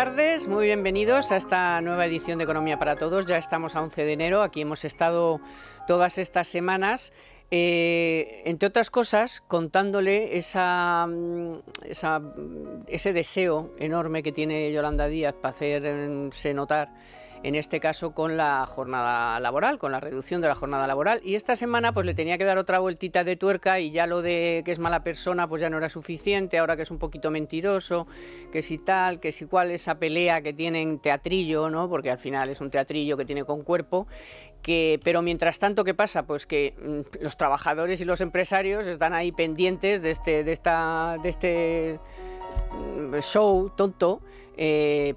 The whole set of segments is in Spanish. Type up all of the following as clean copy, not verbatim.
tardes, muy bienvenidos a esta nueva edición de Economía para Todos. Ya estamos a 11 de enero, aquí hemos estado todas estas semanas, entre otras cosas, contándole ese deseo enorme que tiene Yolanda Díaz para hacerse notar, en este caso con la jornada laboral, con la reducción de la jornada laboral. Y esta semana pues le tenía que dar otra vueltita de tuerca, y ya lo de que es mala persona pues ya no era suficiente, ahora que es un poquito mentiroso, que si tal, que si cual, esa pelea que tienen teatrillo, ¿no? Porque al final es un teatrillo que tiene con cuerpo. Pero mientras tanto, ¿qué pasa? Pues que los trabajadores y los empresarios están ahí pendientes de este show tonto,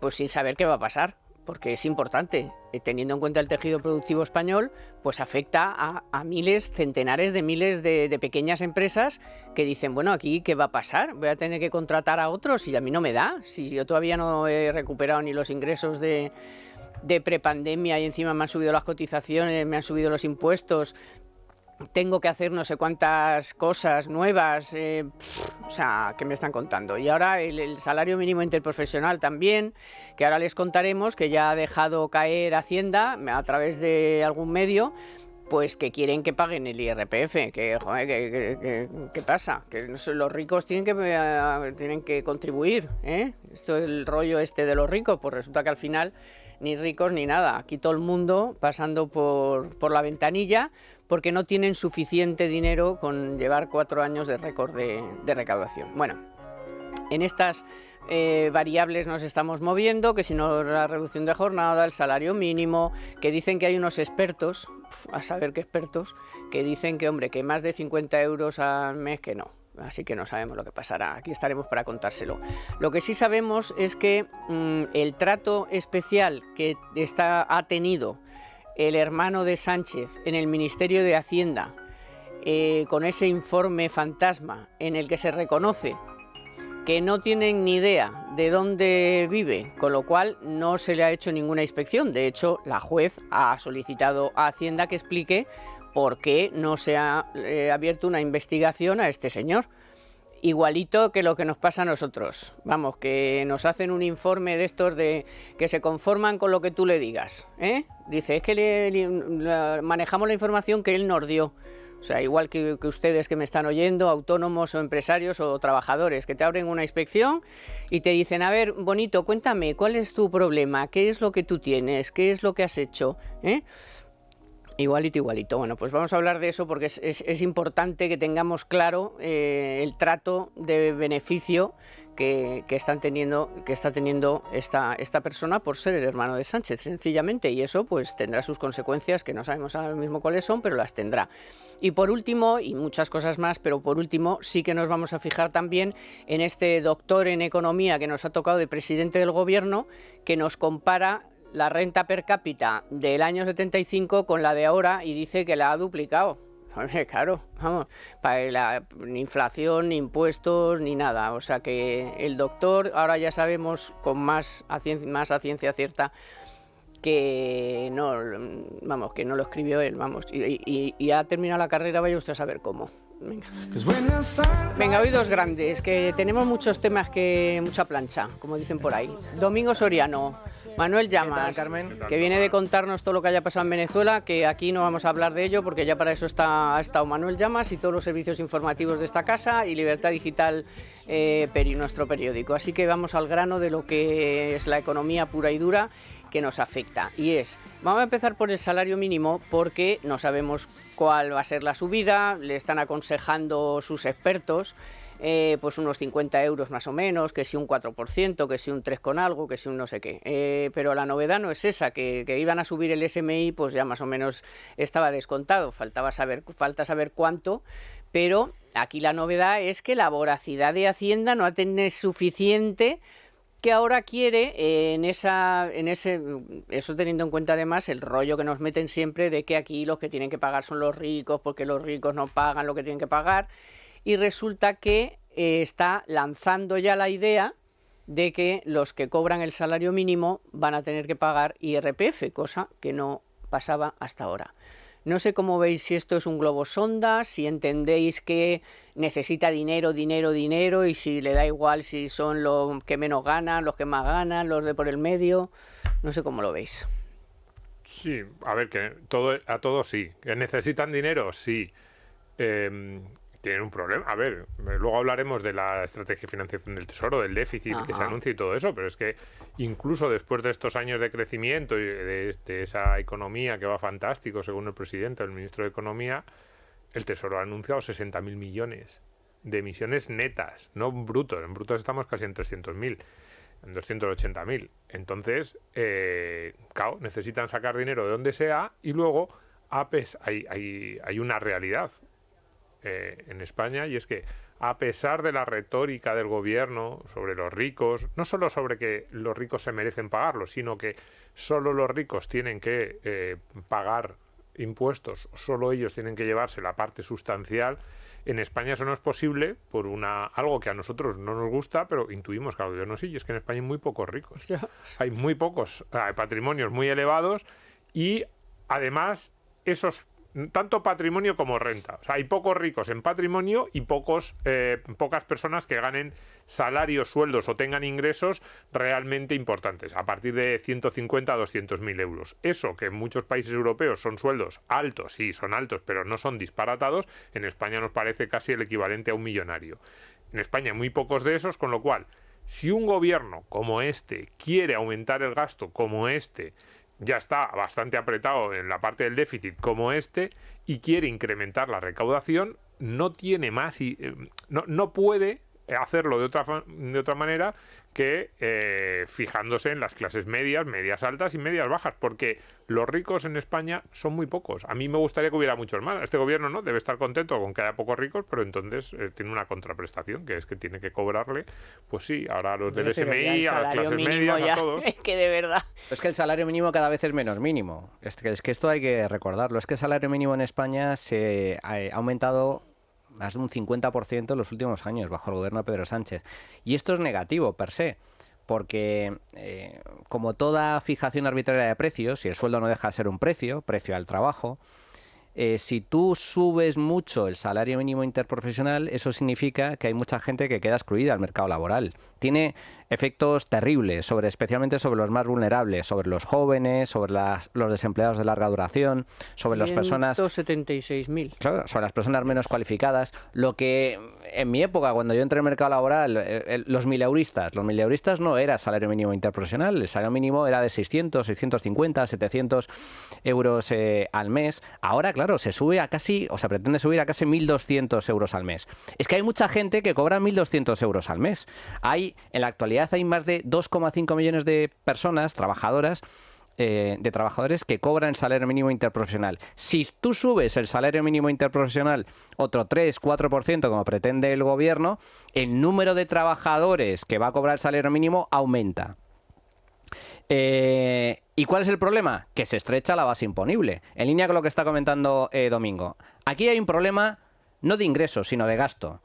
pues sin saber qué va a pasar. Porque es importante, teniendo en cuenta el tejido productivo español, pues afecta a miles, centenares de miles de pequeñas empresas que dicen, bueno, aquí ¿qué va a pasar? Voy a tener que contratar a otros y a mí no me da. Si yo todavía no he recuperado ni los ingresos de prepandemia y encima me han subido las cotizaciones, me han subido los impuestos, tengo que hacer no sé cuántas cosas nuevas, o sea, ¿qué me están contando? Y ahora el salario mínimo interprofesional también, que ahora les contaremos, que ya ha dejado caer Hacienda a través de algún medio, pues que quieren que paguen el IRPF, que joder, ¿qué pasa? Que los ricos tienen que contribuir, ¿eh? Esto es el rollo este de los ricos, pues resulta que al final ni ricos ni nada, aquí todo el mundo pasando por la ventanilla, porque no tienen suficiente dinero con llevar 4 años de récord de recaudación. Bueno, en estas variables nos estamos moviendo, que si no la reducción de jornada, el salario mínimo, que dicen que hay unos expertos, a saber qué expertos, que dicen que, hombre, que más de 50 euros al mes que no. Así que no sabemos lo que pasará, aquí estaremos para contárselo. Lo que sí sabemos es que el trato especial que ha tenido el hermano de Sánchez en el Ministerio de Hacienda, con ese informe fantasma en el que se reconoce que no tienen ni idea de dónde vive, con lo cual no se le ha hecho ninguna inspección. De hecho, la juez ha solicitado a Hacienda que explique por qué no se ha abierto una investigación a este señor. Igualito que lo que nos pasa a nosotros. Vamos, que nos hacen un informe de estos de que se conforman con lo que tú le digas, ¿eh? Dice, es que manejamos la información que él nos dio. O sea, igual que ustedes que me están oyendo, autónomos o empresarios o trabajadores, que te abren una inspección y te dicen, a ver, bonito, cuéntame, ¿cuál es tu problema? ¿Qué es lo que tú tienes? ¿Qué es lo que has hecho? Igualito, igualito. Bueno, pues vamos a hablar de eso porque es importante que tengamos claro el trato de beneficio que está teniendo esta persona por ser el hermano de Sánchez, sencillamente, y eso pues tendrá sus consecuencias, que no sabemos ahora mismo cuáles son, pero las tendrá. Y por último, y muchas cosas más, pero por último sí que nos vamos a fijar también en este doctor en economía que nos ha tocado de presidente del gobierno, que nos compara la renta per cápita del año 75 con la de ahora y dice que la ha duplicado. Claro, vamos, para ni inflación, ni impuestos, ni nada. O sea que el doctor, ahora ya sabemos con más a ciencia cierta que no, vamos, que no lo escribió él, vamos, y ha terminado la carrera, vaya usted a saber cómo. Venga, hoy dos grandes, que tenemos muchos temas, mucha plancha, como dicen por ahí. Domingo Soriano, Manuel Llamas, Carmen, que viene de contarnos todo lo que haya pasado en Venezuela, que aquí no vamos a hablar de ello porque ya para eso ha estado Manuel Llamas y todos los servicios informativos de esta casa y Libertad Digital, nuestro periódico. Así que vamos al grano de lo que es la economía pura y dura que nos afecta, y vamos a empezar por el salario mínimo porque no sabemos cuál va a ser la subida. Le están aconsejando sus expertos pues unos 50 euros más o menos, que si un 4%, que si un 3 con algo, que si un no sé qué, pero la novedad no es esa, que iban a subir el SMI, pues ya más o menos estaba descontado, falta saber cuánto. Pero aquí la novedad es que la voracidad de Hacienda no ha tenido suficiente, que ahora quiere eso teniendo en cuenta además el rollo que nos meten siempre de que aquí los que tienen que pagar son los ricos porque los ricos no pagan lo que tienen que pagar, y resulta que está lanzando ya la idea de que los que cobran el salario mínimo van a tener que pagar IRPF, cosa que no pasaba hasta ahora. No sé cómo veis si esto es un globo sonda, si entendéis que necesita dinero, dinero, dinero, y si le da igual si son los que menos ganan, los que más ganan, los de por el medio. No sé cómo lo veis. Sí, a ver, que a todos sí. ¿Que necesitan dinero? Sí. Tienen un problema. A ver, luego hablaremos de la estrategia de financiación del Tesoro, del déficit que se Ajá. anuncia y todo eso, pero es que incluso después de estos años de crecimiento y de esa economía que va fantástico, según el presidente o el ministro de Economía, el Tesoro ha anunciado 60.000 millones de emisiones netas, no brutos. En brutos estamos casi en 300.000, en 280.000. Entonces, claro, necesitan sacar dinero de donde sea y luego hay una realidad en España, y es que a pesar de la retórica del gobierno sobre los ricos, no solo sobre que los ricos se merecen pagarlo, sino que solo los ricos tienen que pagar impuestos, solo ellos tienen que llevarse la parte sustancial. En España eso no es posible por algo que a nosotros no nos gusta, pero intuimos que al gobierno sí, y es que en España hay muy pocos ricos. Hay muy pocos, hay patrimonios muy elevados y además esos tanto patrimonio como renta. O sea, hay pocos ricos en patrimonio y pocas personas que ganen salarios, sueldos o tengan ingresos realmente importantes, a partir de 150 a 200.000 euros. Eso, que en muchos países europeos son sueldos altos, sí, son altos, pero no son disparatados, en España nos parece casi el equivalente a un millonario. En España hay muy pocos de esos, con lo cual, si un gobierno como este quiere aumentar el gasto como este, ya está bastante apretado en la parte del déficit como este, y quiere incrementar la recaudación, no tiene más y no puede hacerlo de otra manera que fijándose en las clases medias, medias altas y medias bajas, porque los ricos en España son muy pocos. A mí me gustaría que hubiera muchos más. Este gobierno no debe estar contento con que haya pocos ricos, pero entonces tiene una contraprestación, que es que tiene que cobrarle, pues sí, ahora a los del Pero ya el SMI, a las salario clases mínimo medias, a ya, todos. es que de verdad. Es que el salario mínimo cada vez es menos mínimo. Es que esto hay que recordarlo. Es que el salario mínimo en España se ha aumentado más de un 50% en los últimos años bajo el gobierno de Pedro Sánchez. Y esto es negativo per se, porque como toda fijación arbitraria de precios, si el sueldo no deja de ser un precio, precio al trabajo, si tú subes mucho el salario mínimo interprofesional, eso significa que hay mucha gente que queda excluida del mercado laboral. Tiene efectos terribles, especialmente sobre los más vulnerables, sobre los jóvenes, sobre los desempleados de larga duración, sobre las personas... 176.000. Claro, sobre las personas menos cualificadas. Lo que en mi época, cuando yo entré en el mercado laboral, los mileuristas no era salario mínimo interprofesional, el salario mínimo era de 600, 650, 700 euros al mes. Ahora, claro, se sube a casi, o se pretende subir a casi 1.200 euros al mes. Es que hay mucha gente que cobra 1.200 euros al mes. En la actualidad hay más de 2,5 millones de personas trabajadoras, de trabajadores que cobran salario mínimo interprofesional. Si tú subes el salario mínimo interprofesional otro 3-4%, como pretende el gobierno, el número de trabajadores que va a cobrar el salario mínimo aumenta. ¿Y cuál es el problema? Que se estrecha la base imponible. En línea con lo que está comentando Domingo. Aquí hay un problema no de ingresos, sino de gasto.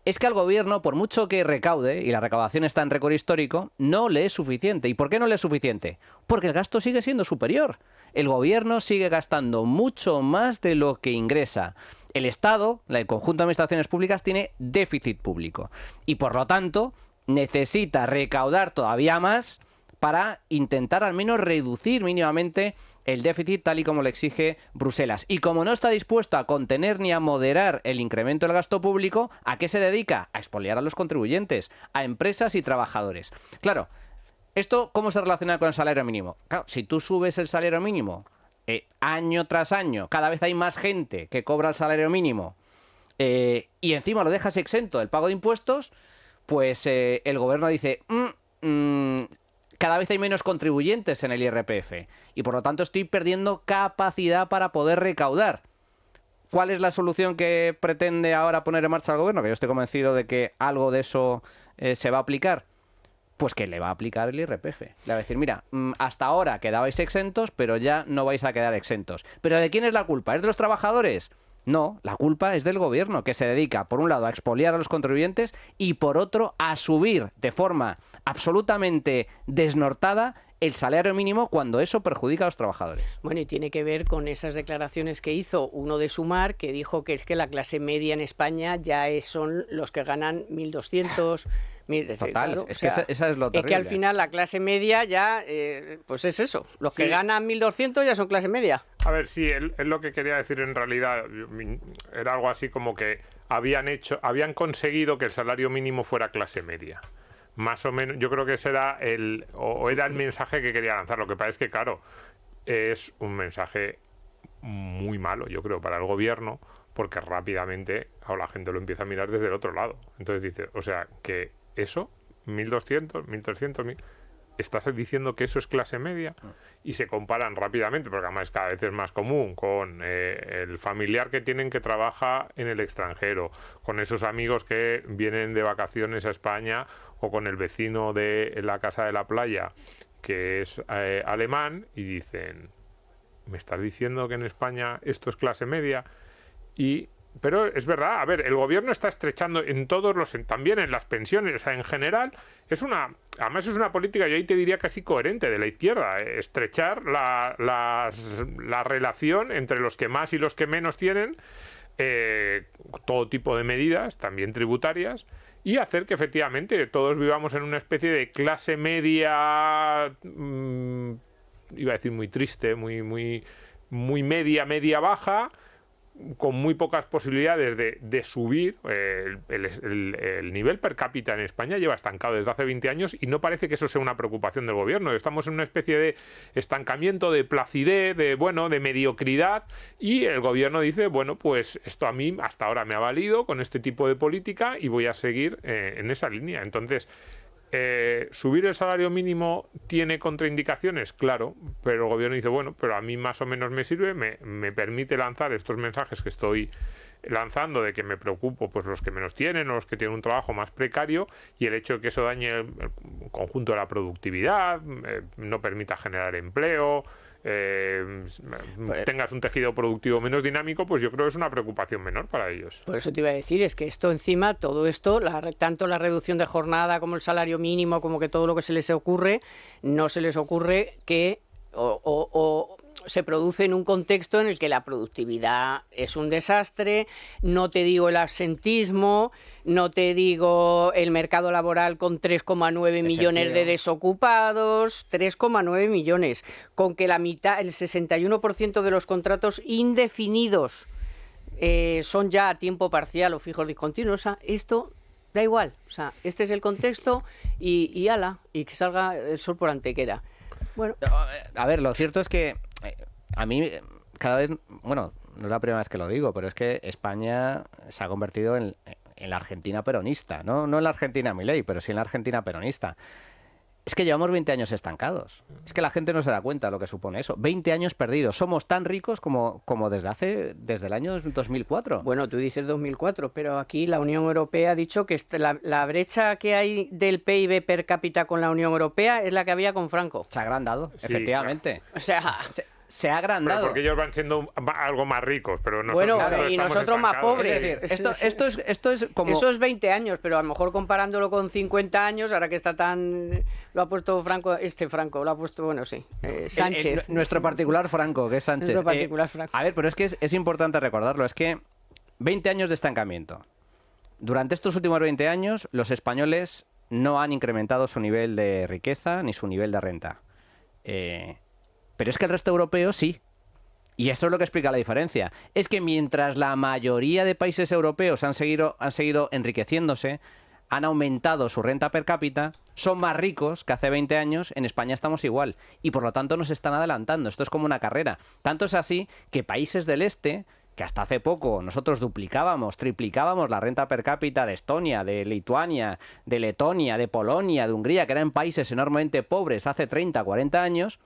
Es que al gobierno, por mucho que recaude, y la recaudación está en récord histórico, no le es suficiente. ¿Y por qué no le es suficiente? Porque el gasto sigue siendo superior. El gobierno sigue gastando mucho más de lo que ingresa. El Estado, el conjunto de administraciones públicas, tiene déficit público. Y por lo tanto, necesita recaudar todavía más para intentar al menos reducir mínimamente el déficit tal y como le exige Bruselas. Y como no está dispuesto a contener ni a moderar el incremento del gasto público, ¿a qué se dedica? A expoliar a los contribuyentes, a empresas y trabajadores. Claro, ¿esto cómo se relaciona con el salario mínimo? Claro, si tú subes el salario mínimo año tras año, cada vez hay más gente que cobra el salario mínimo y encima lo dejas exento del pago de impuestos, pues el gobierno dice... cada vez hay menos contribuyentes en el IRPF y por lo tanto estoy perdiendo capacidad para poder recaudar. ¿Cuál es la solución que pretende ahora poner en marcha el gobierno? Que yo estoy convencido de que algo de eso se va a aplicar. Pues que le va a aplicar el IRPF. Le va a decir, mira, hasta ahora quedabais exentos, pero ya no vais a quedar exentos. ¿Pero de quién es la culpa? ¿Es de los trabajadores? No, la culpa es del gobierno, que se dedica, por un lado, a expoliar a los contribuyentes y, por otro, a subir de forma absolutamente desnortada el salario mínimo cuando eso perjudica a los trabajadores. Bueno, y tiene que ver con esas declaraciones que hizo uno de Sumar, que dijo que es que la clase media en España son los que ganan 1.200... Total, claro, es que esa es lo terrible. Es que al final la clase media ya, pues es eso. Los que ganan 1.200 ya son clase media. A ver, sí, él lo que quería decir en realidad era algo así como que habían conseguido que el salario mínimo fuera clase media. Más o menos, yo creo que ese era era el mensaje que quería lanzar. Lo que pasa es que, claro, es un mensaje muy malo, yo creo, para el gobierno, porque rápidamente ahora la gente lo empieza a mirar desde el otro lado. Entonces dice, o sea, que eso, 1.200, 1.300, 1.000... ¿Estás diciendo que eso es clase media? Y se comparan rápidamente, porque además cada vez es más común, con el familiar que tienen que trabaja en el extranjero, con esos amigos que vienen de vacaciones a España, o con el vecino de la casa de la playa, que es alemán, y dicen, ¿me estás diciendo que en España esto es clase media? Pero es verdad, a ver, el gobierno está estrechando en todos también en las pensiones, o sea, en general, además es una política, yo ahí te diría casi coherente de la izquierda, estrechar la relación entre los que más y los que menos tienen, todo tipo de medidas, también tributarias, y hacer que efectivamente todos vivamos en una especie de clase media, iba a decir muy triste, muy media baja, con muy pocas posibilidades de subir. El nivel per cápita en España lleva estancado desde hace 20 años y no parece que eso sea una preocupación del gobierno. Estamos en una especie de estancamiento, de placidez, de mediocridad, y el gobierno dice, bueno, pues esto a mí hasta ahora me ha valido con este tipo de política y voy a seguir en esa línea. Entonces, ¿subir el salario mínimo tiene contraindicaciones? Claro, pero el gobierno dice, bueno, pero a mí más o menos me sirve, me permite lanzar estos mensajes que estoy lanzando de que me preocupo pues los que menos tienen o los que tienen un trabajo más precario, y el hecho de que eso dañe el conjunto de la productividad, no permita generar empleo, tengas un tejido productivo menos dinámico, pues yo creo que es una preocupación menor para ellos. Por eso te iba a decir, es que esto encima, todo esto, tanto la reducción de jornada como el salario mínimo, como que todo lo que se les ocurre, no se les ocurre que o se produce en un contexto en el que la productividad es un desastre, no te digo el absentismo, no te digo el mercado laboral con 3,9 millones de desocupados, 3,9 millones, con que la mitad, el 61% de los contratos indefinidos son ya a tiempo parcial o fijos discontinuos. O sea, esto da igual, o sea, este es el contexto y ala, y que salga el sol por antequera. Bueno. A ver, lo cierto es que a mí cada vez, bueno, no es la primera vez que lo digo, pero es que España se ha convertido en la Argentina peronista, no en la Argentina Milei, pero sí en la Argentina peronista. Es que llevamos 20 años estancados. Es que la gente no se da cuenta de lo que supone eso. 20 años perdidos. Somos tan ricos como desde el año 2004. Bueno, tú dices 2004, pero aquí la Unión Europea ha dicho que la brecha que hay del PIB per cápita con la Unión Europea es la que había con Franco. Se ha agrandado, sí, efectivamente. Claro. O sea... Se ha agrandado. Pero porque ellos van siendo algo más ricos, pero nosotros más pobres. Es decir, esto es como... Eso es 20 años, pero a lo mejor comparándolo con 50 años, ahora que está tan... Lo ha puesto Franco, lo ha puesto, bueno, sí, Sánchez. Nuestro particular Franco, que es Sánchez. Nuestro particular Franco. A ver, pero es que es importante recordarlo, es que 20 años de estancamiento. Durante estos últimos 20 años, los españoles no han incrementado su nivel de riqueza ni su nivel de renta. Pero es que el resto europeo sí. Y eso es lo que explica la diferencia. Es que mientras la mayoría de países europeos han seguido enriqueciéndose, han aumentado su renta per cápita, son más ricos que hace 20 años, en España estamos igual. Y por lo tanto nos están adelantando. Esto es como una carrera. Tanto es así que países del este, que hasta hace poco nosotros duplicábamos, triplicábamos la renta per cápita de Estonia, de Lituania, de Letonia, de Polonia, de Hungría, que eran países enormemente pobres hace 30, 40 años,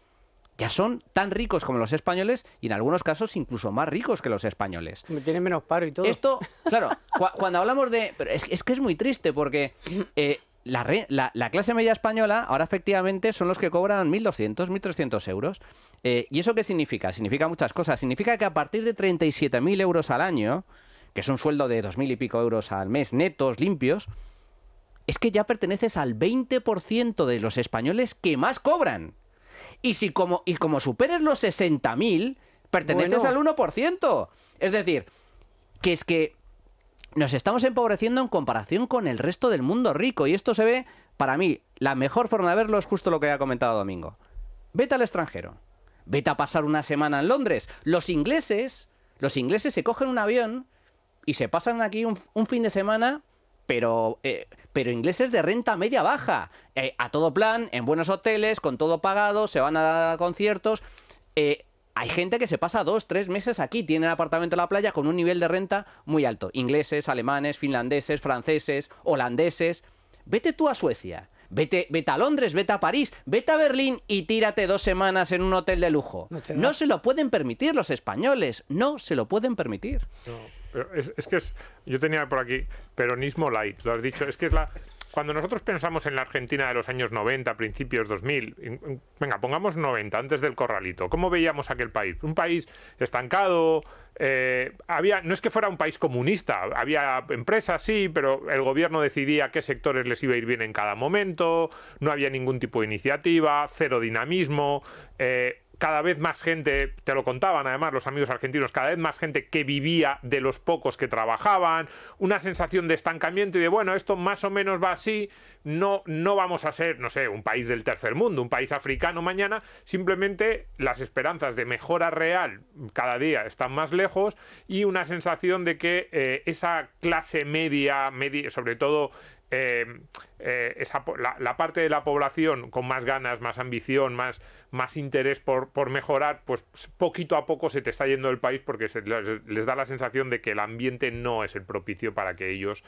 ya son tan ricos como los españoles y en algunos casos incluso más ricos que los españoles. Tienen menos paro y todo. Esto, claro, cuando hablamos de... Pero es que es muy triste porque la clase media española ahora efectivamente son los que cobran 1.200, 1.300 euros. ¿Y eso qué significa? Significa muchas cosas. Significa que a partir de 37.000 euros al año, que es un sueldo de 2.000 y pico euros al mes netos, limpios, es que ya perteneces al 20% de los españoles que más cobran. Y como superes los 60.000, perteneces al 1%. Es decir, que nos estamos empobreciendo en comparación con el resto del mundo rico. Y esto se ve, para mí, la mejor forma de verlo es justo lo que ha comentado Domingo. Vete al extranjero. Vete a pasar una semana en Londres. Los ingleses se cogen un avión y se pasan aquí un fin de semana, pero ingleses de renta media baja. A todo plan, en buenos hoteles, con todo pagado, se van a conciertos. Hay gente que se pasa 2-3 meses aquí, tienen apartamento en la playa con un nivel de renta muy alto. Ingleses, alemanes, finlandeses, franceses, holandeses. Vete tú a Suecia, vete a Londres, vete a París, vete a Berlín y tírate 2 semanas en un hotel de lujo. No se lo pueden permitir los españoles, no se lo pueden permitir. No, pero es que yo tenía por aquí peronismo light, lo has dicho, es que es cuando nosotros pensamos en la Argentina de los años 90, principios 2000, venga, pongamos 90, antes del corralito, ¿cómo veíamos aquel país? Un país estancado, no es que fuera un país comunista, había empresas, sí, pero el gobierno decidía qué sectores les iba a ir bien en cada momento, no había ningún tipo de iniciativa, cero dinamismo, cada vez más gente, te lo contaban además los amigos argentinos, cada vez más gente que vivía de los pocos que trabajaban, una sensación de estancamiento y de, bueno, esto más o menos va así, no vamos a ser, no sé, un país del tercer mundo, un país africano mañana, simplemente las esperanzas de mejora real cada día están más lejos y una sensación de que esa clase media, sobre todo la parte de la población con más ganas, más ambición, más interés por mejorar, pues poquito a poco se te está yendo el país porque les da la sensación de que el ambiente no es el propicio para que ellos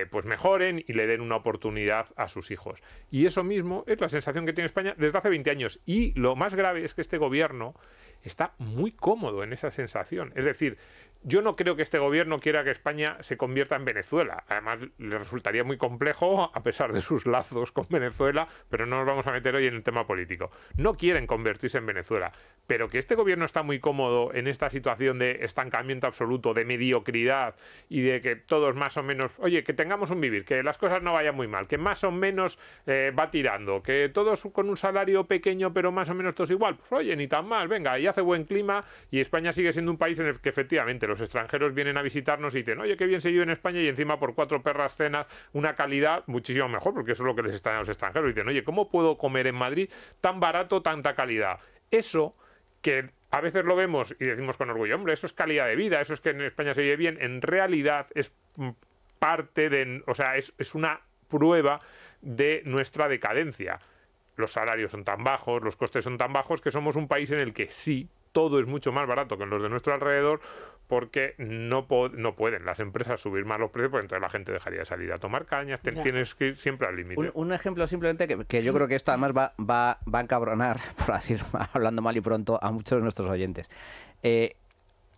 pues mejoren y le den una oportunidad a sus hijos. Y eso mismo es la sensación que tiene España desde hace 20 años. Y lo más grave es que este gobierno está muy cómodo en esa sensación. Es decir, yo no creo que este gobierno quiera que España se convierta en Venezuela. Además, le resultaría muy complejo, a pesar de sus lazos con Venezuela, pero no nos vamos a meter hoy en el tema político. No quieren convertirse en Venezuela, pero que este gobierno está muy cómodo en esta situación de estancamiento absoluto, de mediocridad y de que todos más o menos, oye, que tengamos un vivir, que las cosas no vayan muy mal, que más o menos va tirando, que todos con un salario pequeño, pero más o menos todos igual. Pues oye, ni tan mal, venga, y hace buen clima y España sigue siendo un país en el que efectivamente los extranjeros vienen a visitarnos y dicen, oye, qué bien se vive en España y encima por 4 perras cenas, una calidad muchísimo mejor, porque eso es lo que les están a los extranjeros. Y dicen, oye, ¿cómo puedo comer en Madrid tan barato, tanta calidad? Eso que a veces lo vemos y decimos con orgullo, hombre, eso es calidad de vida, eso es que en España se vive bien, en realidad es parte de, o sea, es una prueba de nuestra decadencia. Los salarios son tan bajos, los costes son tan bajos que somos un país en el que sí, todo es mucho más barato que en los de nuestro alrededor porque no pueden las empresas subir más los precios porque entonces la gente dejaría de salir a tomar cañas, tienes que ir siempre al límite. Un ejemplo simplemente que yo creo que esto además va a encabronar, por decir, hablando mal y pronto, a muchos de nuestros oyentes.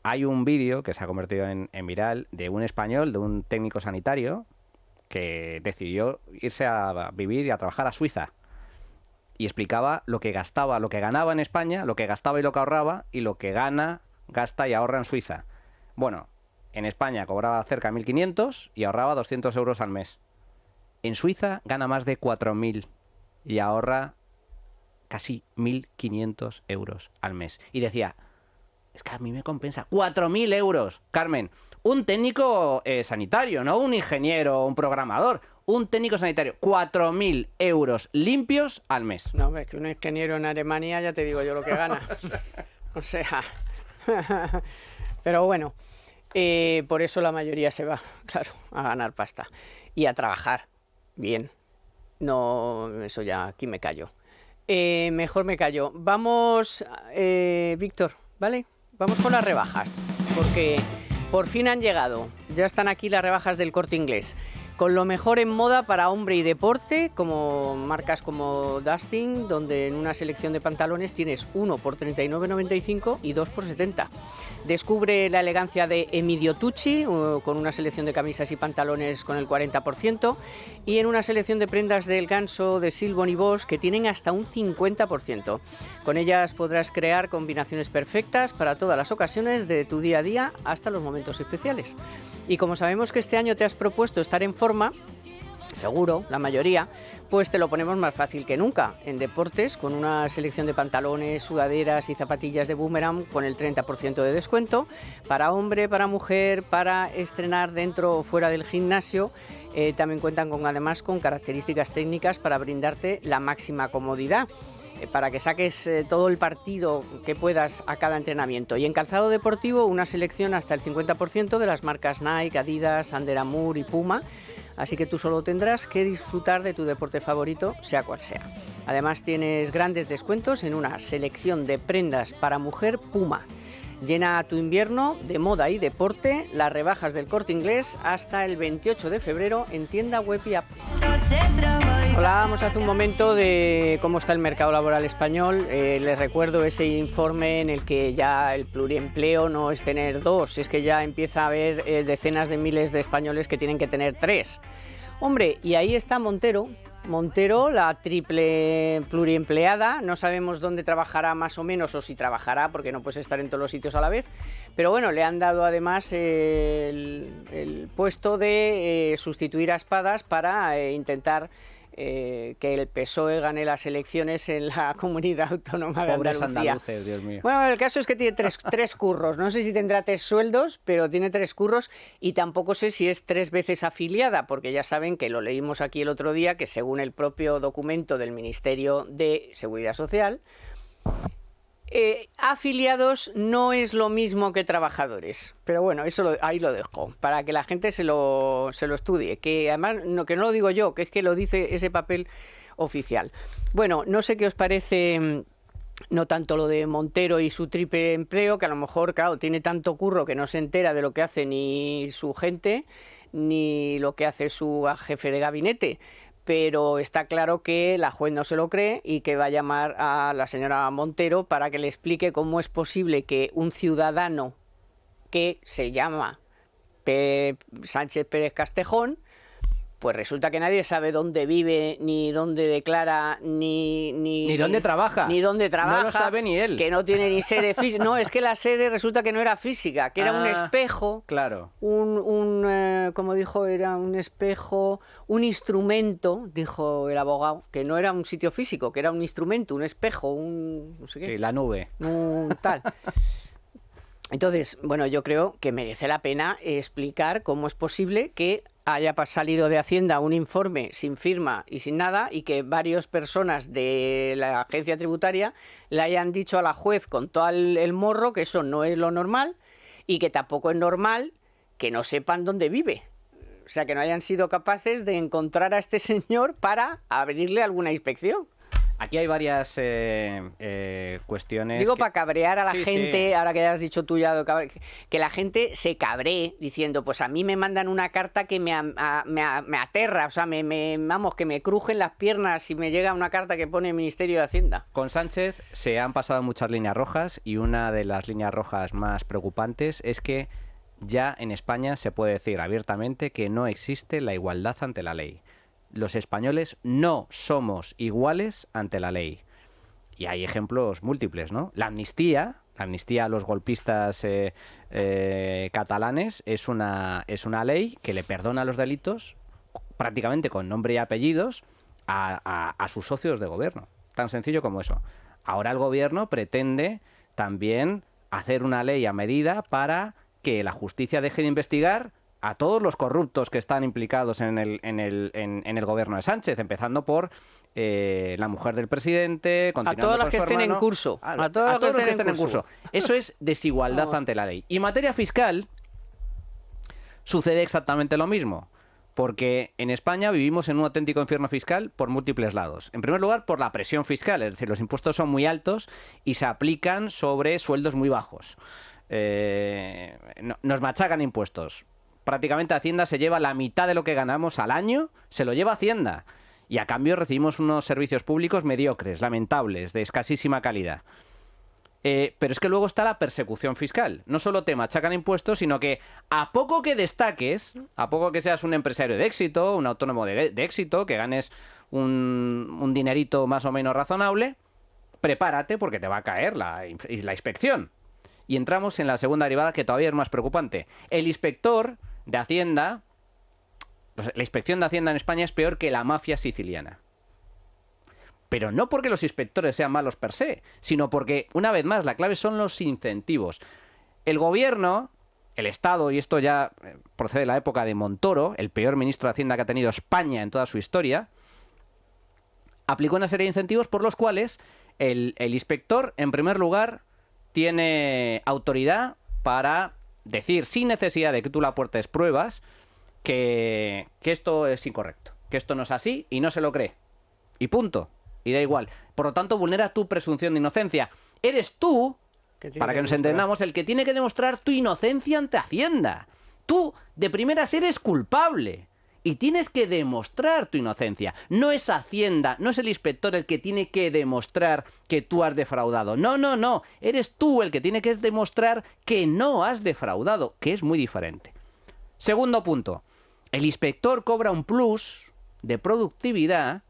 Hay un vídeo que se ha convertido en viral de un español, de un técnico sanitario que decidió irse a vivir y a trabajar a Suiza. Y explicaba lo que gastaba, lo que ganaba en España, lo que gastaba y lo que ahorraba, y lo que gasta y ahorra en Suiza. Bueno, en España cobraba cerca de 1.500 y ahorraba 200 euros al mes. En Suiza gana más de 4.000 y ahorra casi 1.500 euros al mes. Y decía, es que a mí me compensa. 4.000 euros, Carmen. Un técnico sanitario, no un ingeniero, un programador. Un técnico sanitario, 4.000 euros limpios al mes. No, es que un ingeniero en Alemania ya te digo yo lo que gana. O sea, pero bueno, por eso la mayoría se va, claro, a ganar pasta y a trabajar bien. No, eso ya, aquí me callo. Mejor me callo. Vamos, Víctor, ¿vale? Vamos con las rebajas, porque por fin han llegado. Ya están aquí las rebajas del Corte Inglés. Con lo mejor en moda para hombre y deporte, como marcas como Dustin, donde en una selección de pantalones tienes uno por 39,95 y 2 por 70. Descubre la elegancia de Emilio Tucci, con una selección de camisas y pantalones con el 40%, y en una selección de prendas del Ganso, de Silbon y Bosch, que tienen hasta un 50%. Con ellas podrás crear combinaciones perfectas para todas las ocasiones de tu día a día hasta los momentos especiales. Y como sabemos que este año te has propuesto estar en forma, seguro, la mayoría, pues te lo ponemos más fácil que nunca. En deportes, con una selección de pantalones, sudaderas y zapatillas de Boomerang con el 30% de descuento, para hombre, para mujer, para estrenar dentro o fuera del gimnasio. También cuentan además con características técnicas para brindarte la máxima comodidad, para que saques todo el partido que puedas a cada entrenamiento. Y en calzado deportivo, una selección hasta el 50% de las marcas Nike, Adidas, Under Armour y Puma. Así que tú solo tendrás que disfrutar de tu deporte favorito, sea cual sea. Además tienes grandes descuentos en una selección de prendas para mujer Puma. Llena tu invierno de moda y deporte, las rebajas del Corte Inglés hasta el 28 de febrero en tienda web y app. Hablábamos hace un momento de cómo está el mercado laboral español. Les recuerdo ese informe en el que ya el pluriempleo no es tener 2, es que ya empieza a haber decenas de miles de españoles que tienen que tener 3. Hombre, y ahí está Montero, la triple pluriempleada. No sabemos dónde trabajará más o menos, o si trabajará, porque no puedes estar en todos los sitios a la vez. Pero bueno, le han dado además el puesto de sustituir a Espadas para intentar que el PSOE gane las elecciones en la comunidad autónoma de Pobres Andalucía. andaluces, Dios mío. Bueno, el caso es que tiene tres curros. No sé si tendrá 3 sueldos, pero tiene 3 curros, y tampoco sé si es 3 veces afiliada, porque ya saben que lo leímos aquí el otro día, que según el propio documento del Ministerio de Seguridad Social, afiliados no es lo mismo que trabajadores. Pero bueno, eso ahí lo dejo, para que la gente se lo estudie, que además que no lo digo yo, que es que lo dice ese papel oficial. Bueno, no sé qué os parece, no tanto lo de Montero y su triple empleo, que a lo mejor, claro, tiene tanto curro que no se entera de lo que hace ni su gente, ni lo que hace su jefe de gabinete. Pero está claro que la juez no se lo cree y que va a llamar a la señora Montero para que le explique cómo es posible que un ciudadano que se llama Sánchez Pérez Castejón, pues resulta que nadie sabe dónde vive, ni dónde declara, ni dónde trabaja. Ni dónde trabaja. No lo sabe ni él. Que no tiene ni sede física. No, es que la sede resulta que no era física, que era un espejo. Claro. Como dijo, era un espejo, un instrumento, dijo el abogado, que no era un sitio físico, que era un instrumento, un espejo, no sé qué. Sí, la nube. Un tal. Entonces, bueno, yo creo que merece la pena explicar cómo es posible que haya salido de Hacienda un informe sin firma y sin nada, y que varias personas de la agencia tributaria le hayan dicho a la juez con todo el morro que eso no es lo normal, y que tampoco es normal que no sepan dónde vive. O sea, que no hayan sido capaces de encontrar a este señor para abrirle alguna inspección. Aquí hay varias cuestiones. Digo, para cabrear a la gente, sí. Ahora que ya has dicho tú ya, que la gente se cabree diciendo, pues a mí me mandan una carta que me aterra, o sea, vamos, que me crujen las piernas si me llega una carta que pone el Ministerio de Hacienda. Con Sánchez se han pasado muchas líneas rojas, y una de las líneas rojas más preocupantes es que ya en España se puede decir abiertamente que no existe la igualdad ante la ley. Los españoles no somos iguales ante la ley. Y hay ejemplos múltiples, ¿no? La amnistía a los golpistas catalanes es una ley que le perdona los delitos prácticamente con nombre y apellidos a sus socios de gobierno. Tan sencillo como eso. Ahora el gobierno pretende también hacer una ley a medida para que la justicia deje de investigar a todos los corruptos que están implicados en el gobierno de Sánchez, empezando por la mujer del presidente, a todos los que estén en curso. A todos los que estén en curso. Eso es desigualdad ante la ley. Y en materia fiscal sucede exactamente lo mismo, porque en España vivimos en un auténtico infierno fiscal por múltiples lados. En primer lugar, por la presión fiscal, es decir, los impuestos son muy altos y se aplican sobre sueldos muy bajos. Nos machacan impuestos. Prácticamente Hacienda se lleva la mitad de lo que ganamos al año, se lo lleva Hacienda. Y a cambio recibimos unos servicios públicos mediocres, lamentables, de escasísima calidad. Pero es que luego está la persecución fiscal. No solo te machacan impuestos, sino que a poco que destaques, a poco que seas un empresario de éxito, un autónomo de éxito, que ganes un dinerito más o menos razonable, prepárate porque te va a caer la inspección. Y entramos en la segunda derivada, que todavía es más preocupante. El inspector de Hacienda la inspección de Hacienda en España es peor que la mafia siciliana. Pero no porque los inspectores sean malos per se, sino porque, una vez más, la clave son los incentivos. El gobierno, el Estado, y esto ya procede de la época de Montoro, el peor ministro de Hacienda que ha tenido España en toda su historia, aplicó una serie de incentivos por los cuales el inspector, en primer lugar, tiene autoridad para decir, sin necesidad de que tú le aportes pruebas, que esto es incorrecto, que esto no es así y no se lo cree. Y punto. Y da igual. Por lo tanto, vulnera tu presunción de inocencia. Eres tú, para que nos entendamos, el que tiene que demostrar tu inocencia ante Hacienda. Tú, de primeras, eres culpable. Y tienes que demostrar tu inocencia. No es Hacienda, no es el inspector el que tiene que demostrar que tú has defraudado. No, no, no. Eres tú el que tiene que demostrar que no has defraudado, que es muy diferente. Segundo punto. El inspector cobra un plus de productividad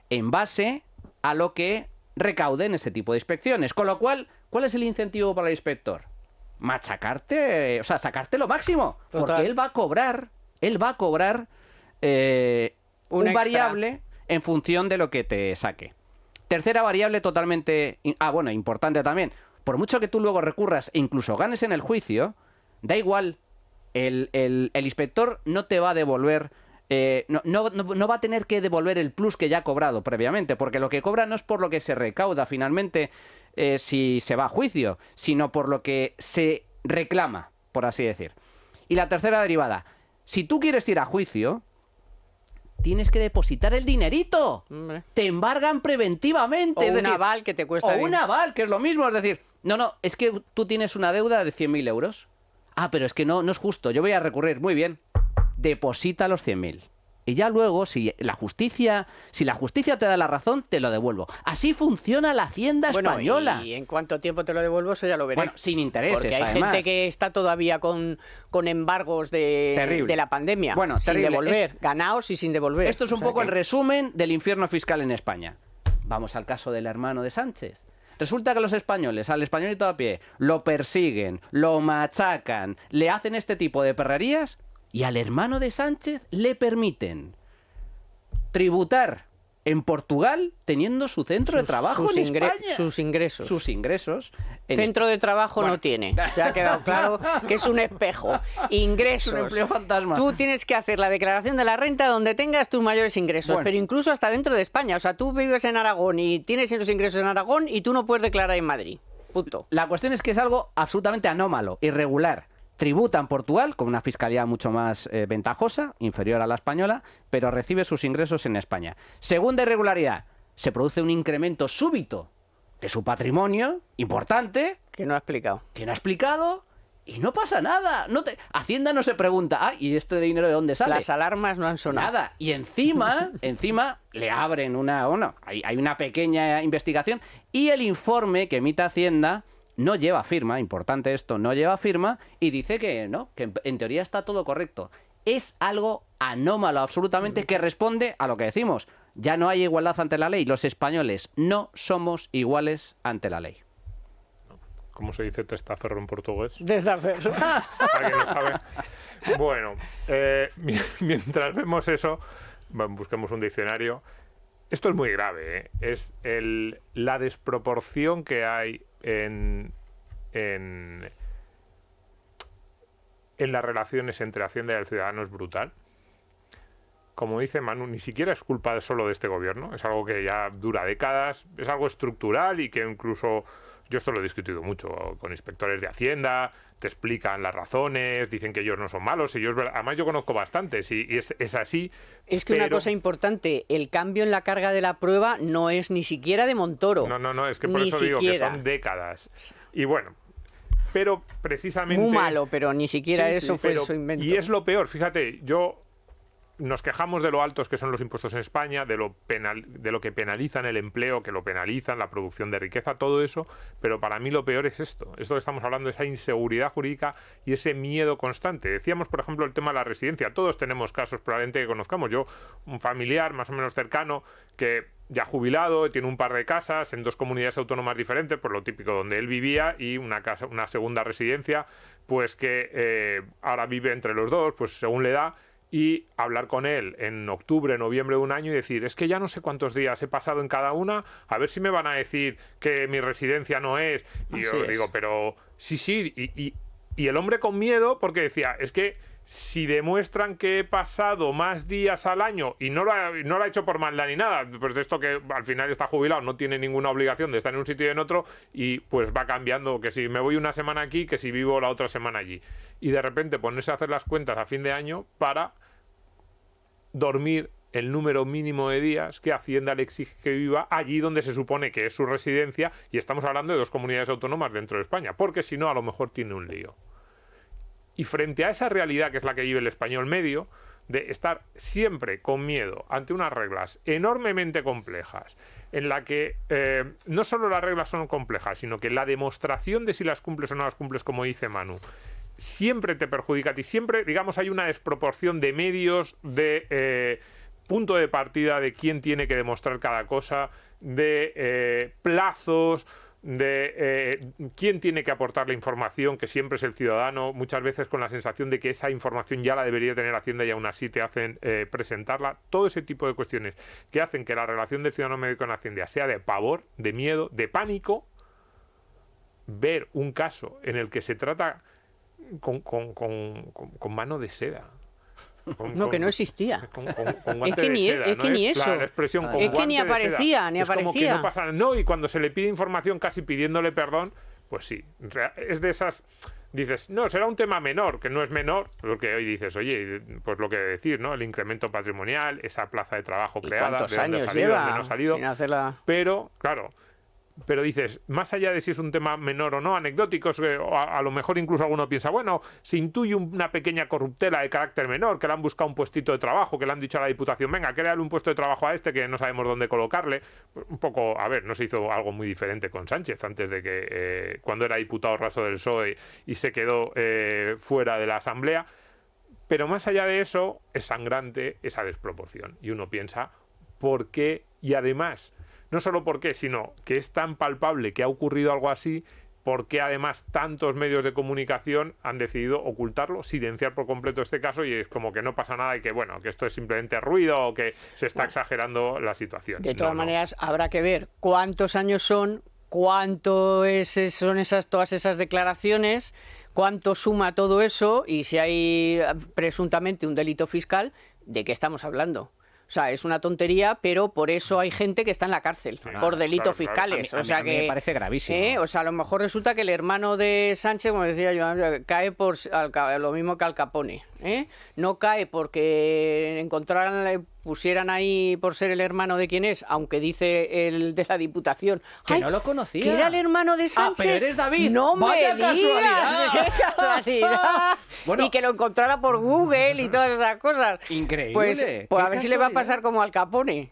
en base a lo que recaude en ese tipo de inspecciones. Con lo cual, ¿cuál es el incentivo para el inspector? Machacarte, o sea, sacarte lo máximo. Total. Porque él va a cobrar un variable en función de lo que te saque. Tercera variable totalmente... importante también. Por mucho que tú luego recurras e incluso ganes en el juicio, da igual, el inspector no te va a devolver... No va a tener que devolver el plus que ya ha cobrado previamente, porque lo que cobra no es por lo que se recauda finalmente si se va a juicio, sino por lo que se reclama, por así decir. Y la tercera derivada, si tú quieres ir a juicio, tienes que depositar el dinerito. Hombre. Te embargan preventivamente. O es un decir, aval que te cuesta... o un aval, que es lo mismo. Es decir, no, es que tú tienes una deuda de 100.000 euros. Ah, pero es que no es justo. Yo voy a recurrir. Muy bien. Deposita los 100.000. Y ya luego, si la justicia te da la razón, te lo devuelvo. Así funciona la Hacienda española. ¿Y en cuánto tiempo te lo devuelvo? Eso ya lo veré. Bueno, sin intereses, Porque hay además. gente que está todavía con embargos de la pandemia. Bueno, sin terrible. devolver. Ganaos y sin devolver. Esto es un poco el resumen del infierno fiscal en España. Vamos al caso del hermano de Sánchez. Resulta que los españoles, al españolito a pie, lo persiguen, lo machacan, le hacen este tipo de perrerías y al hermano de Sánchez le permiten tributar en Portugal teniendo su centro de trabajo en España. Sus ingresos. Sus ingresos. Centro de trabajo Bueno. no tiene. Te ha quedado claro que es un espejo. Ingresos. Es un empleo fantasma. Tú tienes que hacer la declaración de la renta donde tengas tus mayores ingresos, Bueno. pero incluso hasta dentro de España. O sea, tú vives en Aragón y tienes esos ingresos en Aragón y tú no puedes declarar en Madrid. Punto. La cuestión es que es algo absolutamente anómalo, irregular. Tributa en Portugal con una fiscalidad mucho más ventajosa, inferior a la española, pero recibe sus ingresos en España. Segunda irregularidad, se produce un incremento súbito de su patrimonio, importante, Que no ha explicado. que no ha explicado, y no pasa nada. Hacienda no se pregunta, ¿y este dinero de dónde sale? Las alarmas no han sonado. Nada. Y encima le abren hay una pequeña investigación y el informe que emite Hacienda no lleva firma, importante esto, no lleva firma y dice que no, que en teoría está todo correcto. Es algo anómalo absolutamente que responde a lo que decimos. Ya no hay igualdad ante la ley. Los españoles no somos iguales ante la ley. ¿Cómo se dice testaferro en portugués? Testaferro. Para quien no sabe. Bueno, mientras vemos eso, busquemos un diccionario. Esto es muy grave, ¿eh? Es la desproporción que hay en las relaciones entre Hacienda y el ciudadano es brutal. Como dice Manu, ni siquiera es culpa solo de este gobierno, es algo que ya dura décadas, es algo estructural y que incluso, yo esto lo he discutido mucho con inspectores de Hacienda, te explican las razones, dicen que ellos no son malos, además yo conozco bastantes y es así. Es que una cosa importante, el cambio en la carga de la prueba no es ni siquiera de Montoro. No, es que por eso digo que son décadas. Y bueno, pero precisamente... Muy malo, pero ni siquiera eso fue su invento. Y es lo peor, fíjate, nos quejamos de lo altos que son los impuestos en España, de lo que penalizan el empleo, que lo penalizan, la producción de riqueza, todo eso, pero para mí lo peor es esto que estamos hablando, esa inseguridad jurídica y ese miedo constante. Decíamos, por ejemplo, el tema de la residencia. Todos tenemos casos probablemente que conozcamos. Yo, un familiar más o menos cercano, que ya jubilado, tiene un par de casas en 2 comunidades autónomas diferentes, por lo típico donde él vivía, y una segunda residencia, pues que ahora vive entre los dos, pues según le da. y hablar con él en octubre, noviembre de un año y decir, es que ya no sé cuántos días he pasado en cada una, a ver si me van a decir que mi residencia no es. Y yo digo, pero sí, y el hombre con miedo, porque decía, es que si demuestran que he pasado más días al año y no lo ha hecho por maldad ni nada, pues de esto que al final está jubilado, no tiene ninguna obligación de estar en un sitio y en otro, y pues va cambiando, que si me voy una semana aquí, que si vivo la otra semana allí. Y de repente ponerse a hacer las cuentas a fin de año para dormir el número mínimo de días que Hacienda le exige que viva allí donde se supone que es su residencia, y estamos hablando de 2 comunidades autónomas dentro de España, porque si no a lo mejor tiene un lío. Y frente a esa realidad que es la que vive el español medio, de estar siempre con miedo ante unas reglas enormemente complejas, en la que no solo las reglas son complejas, sino que la demostración de si las cumples o no las cumples, como dice Manu, siempre te perjudica a ti, siempre, digamos, hay una desproporción de medios, de punto de partida de quién tiene que demostrar cada cosa, de plazos, de quién tiene que aportar la información, que siempre es el ciudadano, muchas veces con la sensación de que esa información ya la debería tener Hacienda y aún así te hacen presentarla. Todo ese tipo de cuestiones que hacen que la relación del ciudadano medio con Hacienda sea de pavor, de miedo, de pánico. Ver un caso en el que se trata con mano de seda. Que no existía. Con guante de seda, es que ni eso. La expresión con es que ni aparecía, ni aparecía. Como que no pasa nada. No, y cuando se le pide información casi pidiéndole perdón, pues sí. Es de esas... Dices, no, será un tema menor, que no es menor, lo que hoy dices, oye, pues lo que decir, ¿no? El incremento patrimonial, esa plaza de trabajo creada, de dónde ha salido, dónde no ha salido. Sin hacerla... Pero, claro... Pero dices, más allá de si es un tema menor o no, anecdóticos, a lo mejor incluso alguno piensa, bueno, se intuye una pequeña corruptela de carácter menor, que le han buscado un puestito de trabajo, que le han dicho a la Diputación, venga, créale un puesto de trabajo a este que no sabemos dónde colocarle. Un poco, a ver, no se hizo algo muy diferente con Sánchez antes de que, cuando era diputado raso del PSOE y se quedó fuera de la Asamblea. Pero más allá de eso, es sangrante esa desproporción. Y uno piensa, ¿por qué? Y además... No solo por qué, sino que es tan palpable que ha ocurrido algo así, porque además tantos medios de comunicación han decidido ocultarlo, silenciar por completo este caso, y es como que no pasa nada y que, bueno, que esto es simplemente ruido o que se está exagerando la situación. De todas maneras, habrá que ver cuántos años son, son todas esas declaraciones, cuánto suma todo eso, y si hay presuntamente un delito fiscal, ¿de qué estamos hablando? O sea, es una tontería, pero por eso hay gente que está en la cárcel, por delitos fiscales. A mí me parece gravísimo. O sea, a lo mejor resulta que el hermano de Sánchez, como decía yo, cae por lo mismo que Al Capone. No cae porque pusieran ahí por ser el hermano de quien es, aunque dice el de la Diputación. Que no lo conocía. Que era el hermano de Sánchez. Pero eres David. No ¡Vaya me digas, casualidad! ¡Qué casualidad! Bueno, y que lo encontrara por Google y todas esas cosas. Increíble. Pues a ver si le va a pasar como Al Capone,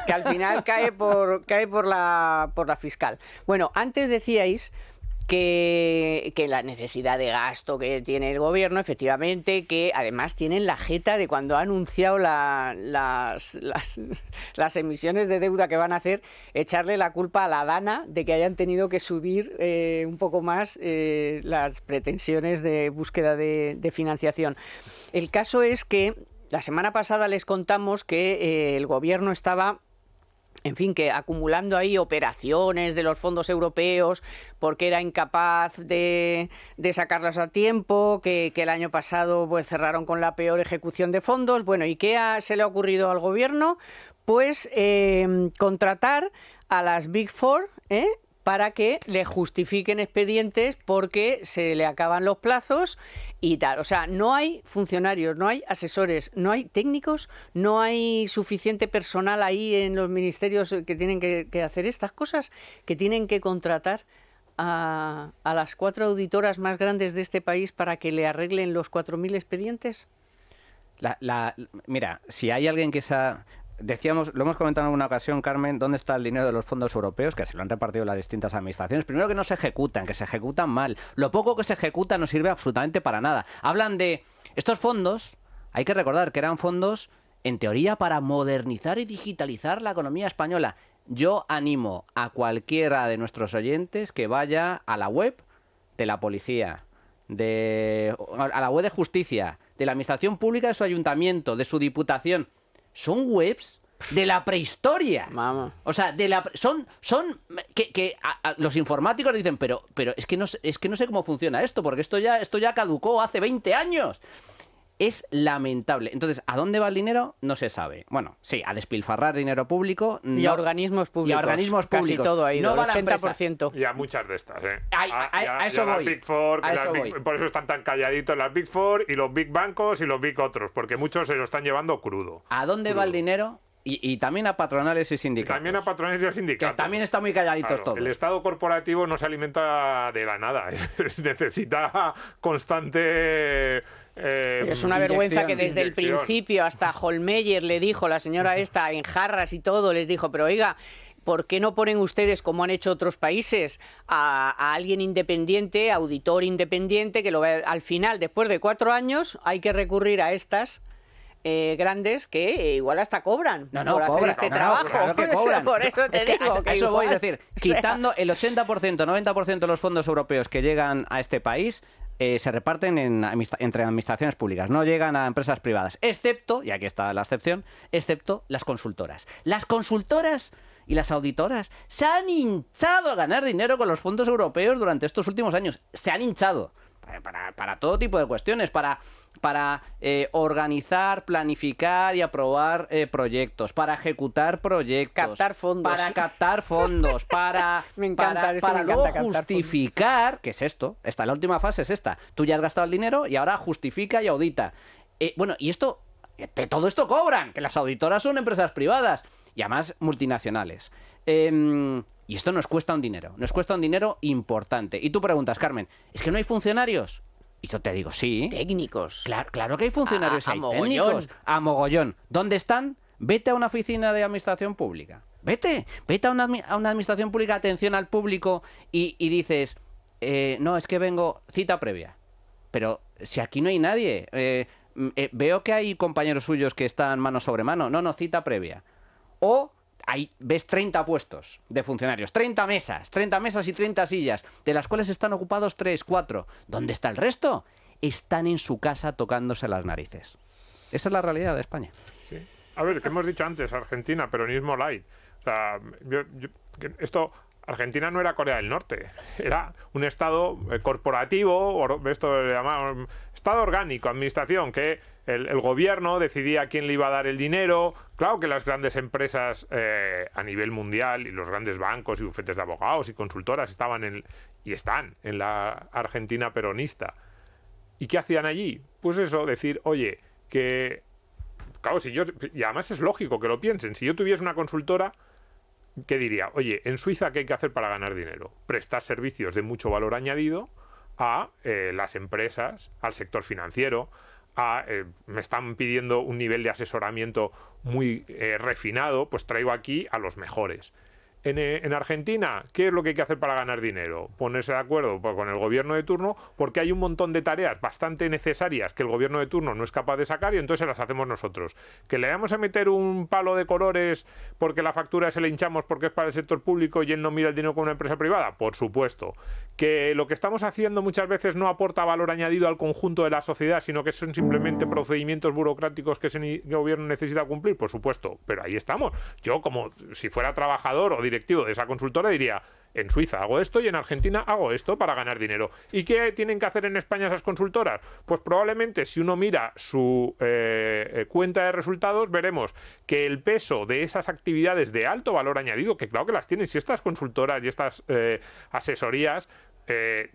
que al final cae por la fiscal. Bueno, antes decíais que la necesidad de gasto que tiene el gobierno, efectivamente, que además tienen la jeta de cuando ha anunciado las emisiones de deuda que van a hacer, echarle la culpa a la Dana de que hayan tenido que subir un poco más las pretensiones de búsqueda de financiación. El caso es que la semana pasada les contamos que el gobierno estaba... En fin, que acumulando ahí operaciones de los fondos europeos porque era incapaz de sacarlas a tiempo, que el año pasado pues cerraron con la peor ejecución de fondos. Bueno, ¿y qué se le ha ocurrido al gobierno? Pues contratar a las Big Four, para que le justifiquen expedientes porque se le acaban los plazos y tal. O sea, no hay funcionarios, no hay asesores, no hay técnicos, no hay suficiente personal ahí en los ministerios que tienen que hacer estas cosas, que tienen que contratar a las 4 auditoras más grandes de este país para que le arreglen los 4.000 expedientes. Mira, si hay alguien que decíamos, lo hemos comentado en alguna ocasión, Carmen, ¿dónde está el dinero de los fondos europeos? Que se lo han repartido las distintas administraciones. Primero, que no se ejecutan, que se ejecutan mal. Lo poco que se ejecuta no sirve absolutamente para nada. Hablan de estos fondos, hay que recordar que eran fondos, en teoría, para modernizar y digitalizar la economía española. Yo animo a cualquiera de nuestros oyentes que vaya a la web de la policía, a la web de justicia, de la administración pública de su ayuntamiento, de su diputación, son webs de la prehistoria. Vamos. O sea, son los informáticos dicen, pero es que no sé cómo funciona esto, porque esto ya caducó hace 20 años. Es lamentable. Entonces, ¿a dónde va el dinero? No se sabe. Bueno, sí, a despilfarrar dinero público. Y a organismos públicos. Y a organismos públicos. Casi todo ha ido, no va el la 80%. Y a muchas de estas, ¿eh? A eso las voy. Big Four, A eso voy. por eso están tan calladitos las Big Four y los Big Bancos y los Big otros, porque muchos se lo están llevando crudo. ¿A dónde va el dinero? Y también a patronales y sindicatos. Y también a patronales y sindicatos. Que también están muy calladitos Claro, todos. El Estado corporativo no se alimenta de la nada. Necesita constante... Es una vergüenza que desde el inyección. principio hasta Holmeyer le dijo, la señora esta, en jarras y todo, les dijo, pero oiga, ¿por qué no ponen ustedes, como han hecho otros países, a alguien independiente, auditor independiente, que lo ve al final, después de 4 años, hay que recurrir a estas grandes que igual hasta cobran por hacer este trabajo? Claro que cobran. Por eso te Es que digo a que eso voy a igual, decir, o sea, quitando el 80%, 90% de los fondos europeos que llegan a este país, se reparten entre administraciones públicas, no llegan a empresas privadas, excepto, y aquí está la excepción, excepto las consultoras. Las consultoras y las auditoras se han hinchado a ganar dinero con los fondos europeos durante estos últimos años. Se han hinchado. Para todo tipo de cuestiones, para organizar, planificar y aprobar proyectos, para ejecutar proyectos, captar fondos. para captar fondos, para, Me encanta, es que para me luego encanta captar justificar, que es esto, la última fase es esta, tú ya has gastado el dinero y ahora justifica y audita. Bueno, y esto, de todo esto cobran, que las auditoras son empresas privadas y además multinacionales. Y esto nos cuesta un dinero importante. Y tú preguntas, Carmen, ¿es que no hay funcionarios? Y yo te digo, sí. Técnicos. Claro que hay funcionarios, A hay mogollón. técnicos. A mogollón. ¿Dónde están? Vete a una oficina de administración pública. Vete a una administración pública, atención al público, y dices, no, es que vengo, cita previa. Pero si aquí no hay nadie, veo que hay compañeros suyos que están mano sobre mano. No, cita previa. O ahí ves 30 puestos de funcionarios, 30 mesas y 30 sillas, de las cuales están ocupados 3, 4. ¿Dónde está el resto? Están en su casa tocándose las narices. Esa es la realidad de España. Sí. A ver, que hemos dicho antes, Argentina, peronismo light. O sea, Argentina no era Corea del Norte, era un Estado corporativo, esto le llamamos Estado orgánico, administración, que el gobierno decidía quién le iba a dar el dinero. Claro que las grandes empresas a nivel mundial y los grandes bancos y bufetes de abogados y consultoras están en la Argentina peronista. ¿Y qué hacían allí? Pues eso, decir, oye, que... Claro, y además es lógico que lo piensen. Si yo tuviese una consultora, ¿qué diría? Oye, en Suiza, ¿qué hay que hacer para ganar dinero? Prestar servicios de mucho valor añadido a las empresas, al sector financiero, me están pidiendo un nivel de asesoramiento muy refinado, pues traigo aquí a los mejores. En Argentina, ¿qué es lo que hay que hacer para ganar dinero? Ponerse de acuerdo con el gobierno de turno, porque hay un montón de tareas bastante necesarias que el gobierno de turno no es capaz de sacar y entonces se las hacemos nosotros. ¿Que le vamos a meter un palo de colores porque la factura se le hinchamos porque es para el sector público y él no mira el dinero como una empresa privada? Por supuesto. ¿Que lo que estamos haciendo muchas veces no aporta valor añadido al conjunto de la sociedad, sino que son simplemente procedimientos burocráticos que ese gobierno necesita cumplir? Por supuesto. Pero ahí estamos. Yo, como si fuera trabajador o directivo de esa consultora, diría, en Suiza hago esto y en Argentina hago esto para ganar dinero. ¿Y qué tienen que hacer en España esas consultoras? Pues probablemente, si uno mira su cuenta de resultados, veremos que el peso de esas actividades de alto valor añadido, que claro que las tienen, si estas consultoras y estas asesorías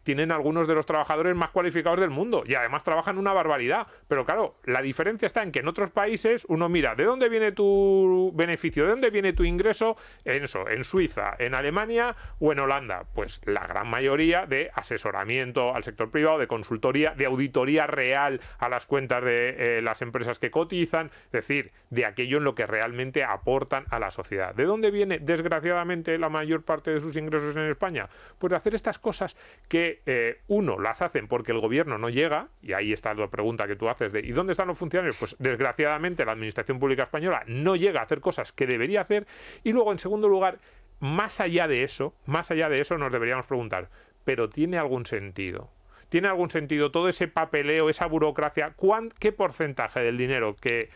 tienen algunos de los trabajadores más cualificados del mundo y además trabajan una barbaridad. Pero claro, la diferencia está en que en otros países uno mira de dónde viene tu beneficio, de dónde viene tu ingreso, en Suiza, en Alemania o en Holanda. Pues la gran mayoría de asesoramiento al sector privado, de consultoría, de auditoría real a las cuentas de las empresas que cotizan, es decir, de aquello en lo que realmente aportan a la sociedad. ¿De dónde viene, desgraciadamente, la mayor parte de sus ingresos en España? Pues de hacer estas cosas que uno las hacen porque el gobierno no llega, y ahí está la pregunta que tú haces de ¿y dónde están los funcionarios? Pues desgraciadamente la administración pública española no llega a hacer cosas que debería hacer. Y luego, en segundo lugar, más allá de eso nos deberíamos preguntar, ¿pero tiene algún sentido? ¿tiene algún sentido todo ese papeleo, esa burocracia? ¿Qué porcentaje del dinero que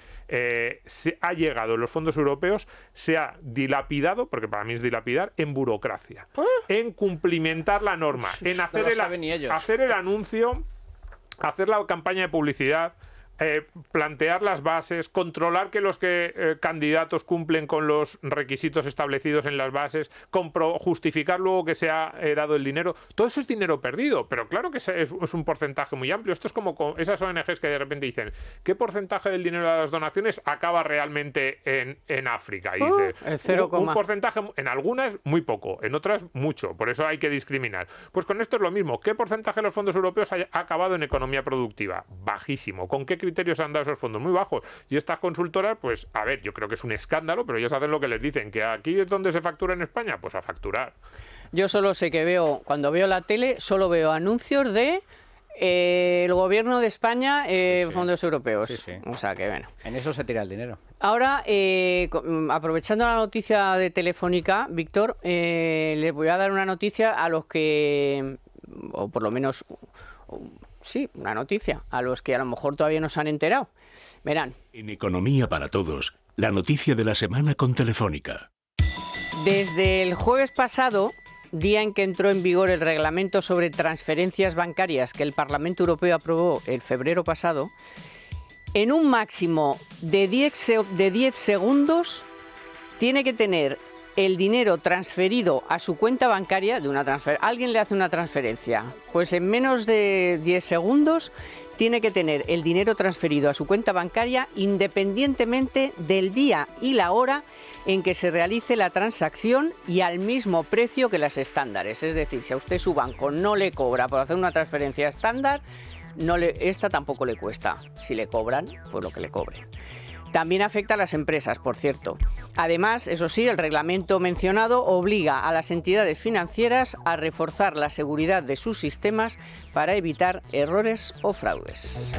se ha llegado en los fondos europeos se ha dilapidado, porque para mí es dilapidar, en burocracia, en cumplimentar la norma, en hacer el anuncio, hacer la campaña de publicidad, plantear las bases, controlar que los candidatos cumplen con los requisitos establecidos en las bases, justificar luego que se ha dado el dinero? Todo eso es dinero perdido, pero claro que es un porcentaje muy amplio. Esto es como con esas ONGs que de repente dicen, ¿qué porcentaje del dinero de las donaciones acaba realmente en África? Y dice, el 0, un porcentaje, en algunas muy poco, en otras mucho, por eso hay que discriminar. Pues con esto es lo mismo. ¿Qué porcentaje de los fondos europeos ha acabado en economía productiva? Bajísimo. ¿Con qué criterios han dado esos fondos? Muy bajos. Y estas consultoras, pues, a ver, yo creo que es un escándalo, pero ellos hacen lo que les dicen, que aquí es donde se factura en España, pues a facturar. Yo solo sé que cuando veo la tele, solo veo anuncios de el gobierno de España, fondos europeos. Sí, sí. O sea que bueno. En eso se tira el dinero. Ahora, aprovechando la noticia de Telefónica, Víctor, les voy a dar una noticia a los que, o por lo menos, sí, una noticia, a los que a lo mejor todavía no se han enterado. Verán. En Economía para Todos, la noticia de la semana con Telefónica. Desde el jueves pasado, día en que entró en vigor el reglamento sobre transferencias bancarias que el Parlamento Europeo aprobó en febrero pasado, en un máximo de 10 segundos tiene que tener el dinero transferido a su cuenta bancaria de alguien le hace una transferencia, pues en menos de 10 segundos tiene que tener el dinero transferido a su cuenta bancaria independientemente del día y la hora en que se realice la transacción y al mismo precio que las estándares. Es decir, si a usted su banco no le cobra por hacer una transferencia estándar, esta tampoco le cuesta. Si le cobran, pues lo que le cobre. También afecta a las empresas, por cierto. Además, eso sí, el reglamento mencionado obliga a las entidades financieras a reforzar la seguridad de sus sistemas para evitar errores o fraudes.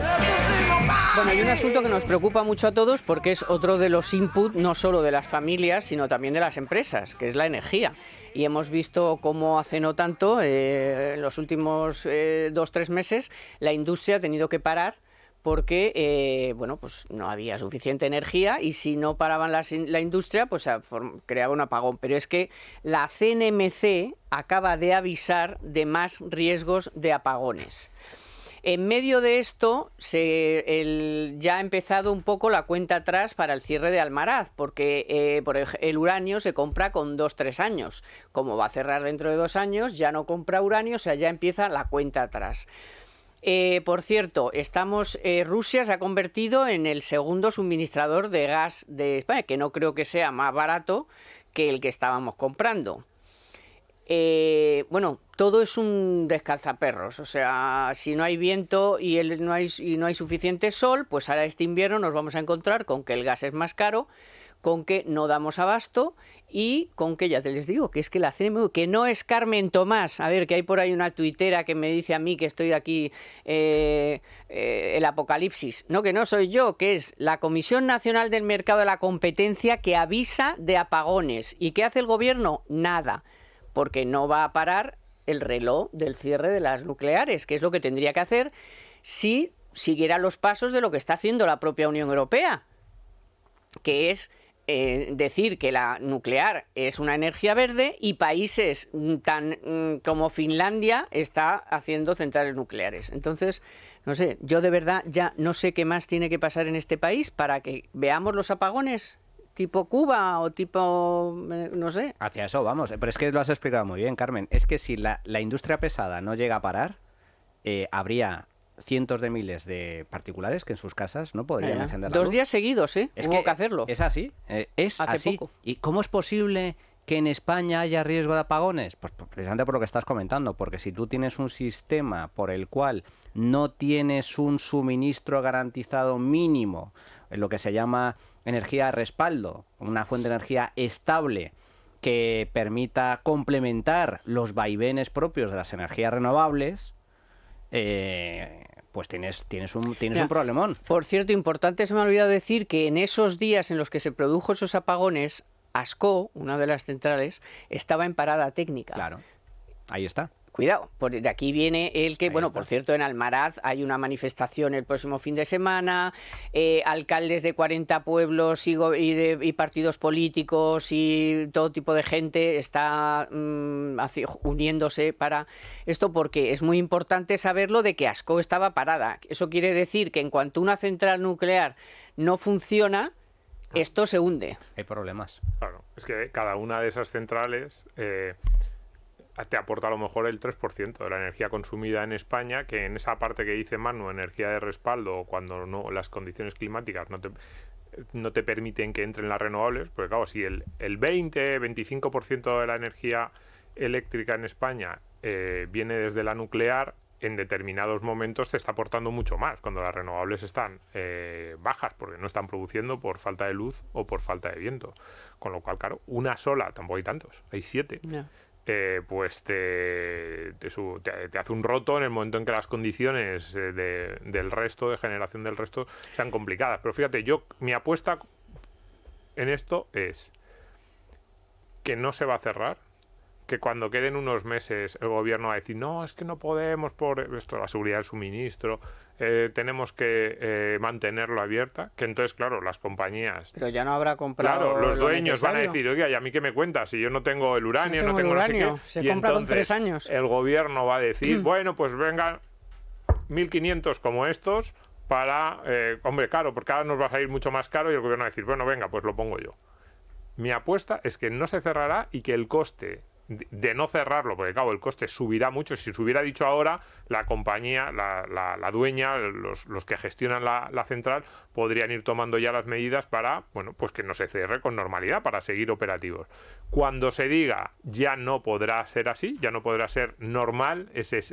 Bueno, hay un asunto que nos preocupa mucho a todos porque es otro de los inputs no solo de las familias, sino también de las empresas, que es la energía. Y hemos visto cómo hace no tanto, en los últimos 2-3 meses, la industria ha tenido que parar porque pues no había suficiente energía y si no paraban la industria, pues se creaba un apagón. Pero es que la CNMC acaba de avisar de más riesgos de apagones. En medio de esto, ya ha empezado un poco la cuenta atrás para el cierre de Almaraz, porque el uranio se compra con 2-3 años. Como va a cerrar dentro de 2 años, ya no compra uranio, o sea, ya empieza la cuenta atrás. Por cierto, Rusia se ha convertido en el segundo suministrador de gas de España, que no creo que sea más barato que el que estábamos comprando. Todo es un descalzaperros, o sea, si no hay viento y no hay suficiente sol, pues ahora este invierno nos vamos a encontrar con que el gas es más caro, con que no damos abasto y con que, ya te les digo, que es que la CNMV, que no es Carmen Tomás, a ver, que hay por ahí una tuitera que me dice a mí que estoy aquí el apocalipsis, no, que no soy yo, que es la Comisión Nacional del Mercado de la Competencia que avisa de apagones. ¿Y qué hace el gobierno? Nada, porque no va a parar el reloj del cierre de las nucleares, que es lo que tendría que hacer si siguiera los pasos de lo que está haciendo la propia Unión Europea, que es decir que la nuclear es una energía verde y países tan como Finlandia está haciendo centrales nucleares. Entonces, no sé, yo de verdad ya no sé qué más tiene que pasar en este país para que veamos los apagones tipo Cuba o tipo, no sé. Hacia eso vamos, pero es que lo has explicado muy bien, Carmen. Es que si la industria pesada no llega a parar, habría cientos de miles de particulares que en sus casas no podrían encender la luz. 2 días seguidos, hubo que hacerlo. Es así, es hace así. Poco. ¿Y cómo es posible que en España haya riesgo de apagones? Pues precisamente por lo que estás comentando, porque si tú tienes un sistema por el cual no tienes un suministro garantizado mínimo, en lo que se llama energía de respaldo, una fuente de energía estable que permita complementar los vaivenes propios de las energías renovables, pues tienes un problemón. Por cierto, importante, se me ha olvidado decir que en esos días en los que se produjo esos apagones, Ascó, una de las centrales, estaba en parada técnica. Claro, ahí está. Cuidado, por de aquí viene el que, Ahí bueno, está. por cierto, en Almaraz hay una manifestación el próximo fin de semana, alcaldes de 40 pueblos y partidos políticos y todo tipo de gente está uniéndose para esto, porque es muy importante saberlo de que Ascó estaba parada. Eso quiere decir que en cuanto una central nuclear no funciona, esto se hunde. Hay problemas. Claro, es que cada una de esas centrales te aporta a lo mejor el 3% de la energía consumida en España, que en esa parte que dice Manu, energía de respaldo, cuando no las condiciones climáticas no te permiten que entren las renovables, porque claro, si el 20-25% de la energía eléctrica en España viene desde la nuclear, en determinados momentos te está aportando mucho más, cuando las renovables están bajas, porque no están produciendo por falta de luz o por falta de viento. Con lo cual, claro, una sola, tampoco hay tantos, hay 7. Ya. Pues te hace un roto en el momento en que las condiciones del resto, de generación del resto, sean complicadas. Pero fíjate, mi apuesta en esto es que no se va a cerrar, que cuando queden unos meses el gobierno va a decir, no, es que no podemos por esto, la seguridad del suministro, tenemos que mantenerlo abierta, que entonces, claro, las compañías... Pero ya no habrá comprado. Claro, los lo dueños van a necesario. decir, oye, ¿y a mí qué me cuentas? Si yo no tengo el uranio, tengo no el tengo no sé uranio, qué. se Y compra con entonces 3 años. el gobierno va a decir, bueno, pues venga, 1.500 como estos para... hombre, claro, porque ahora nos va a salir mucho más caro y el gobierno va a decir, bueno, venga, pues lo pongo yo. Mi apuesta es que no se cerrará y que el coste de no cerrarlo, porque claro, el coste subirá mucho. Si se hubiera dicho ahora, la compañía, la dueña, los que gestionan la central, podrían ir tomando ya las medidas para, bueno, pues que no se cierre con normalidad, para seguir operativos. Cuando se diga, ya no podrá ser así, ya no podrá ser normal esa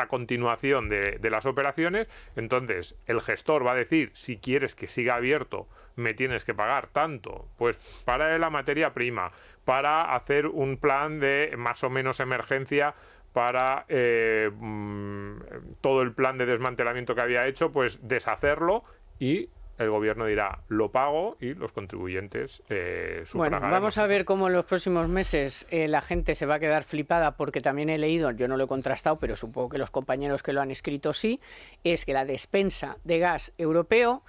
continuación de las operaciones, entonces el gestor va a decir, si quieres que siga abierto, me tienes que pagar tanto, pues para la materia prima, para hacer un plan de más o menos emergencia para todo el plan de desmantelamiento que había hecho, pues deshacerlo, y el gobierno dirá, lo pago, y los contribuyentes Bueno, sufragaremos. vamos a ver cómo en los próximos meses la gente se va a quedar flipada, porque también he leído, yo no lo he contrastado, pero supongo que los compañeros que lo han escrito sí, es que la despensa de gas europeo,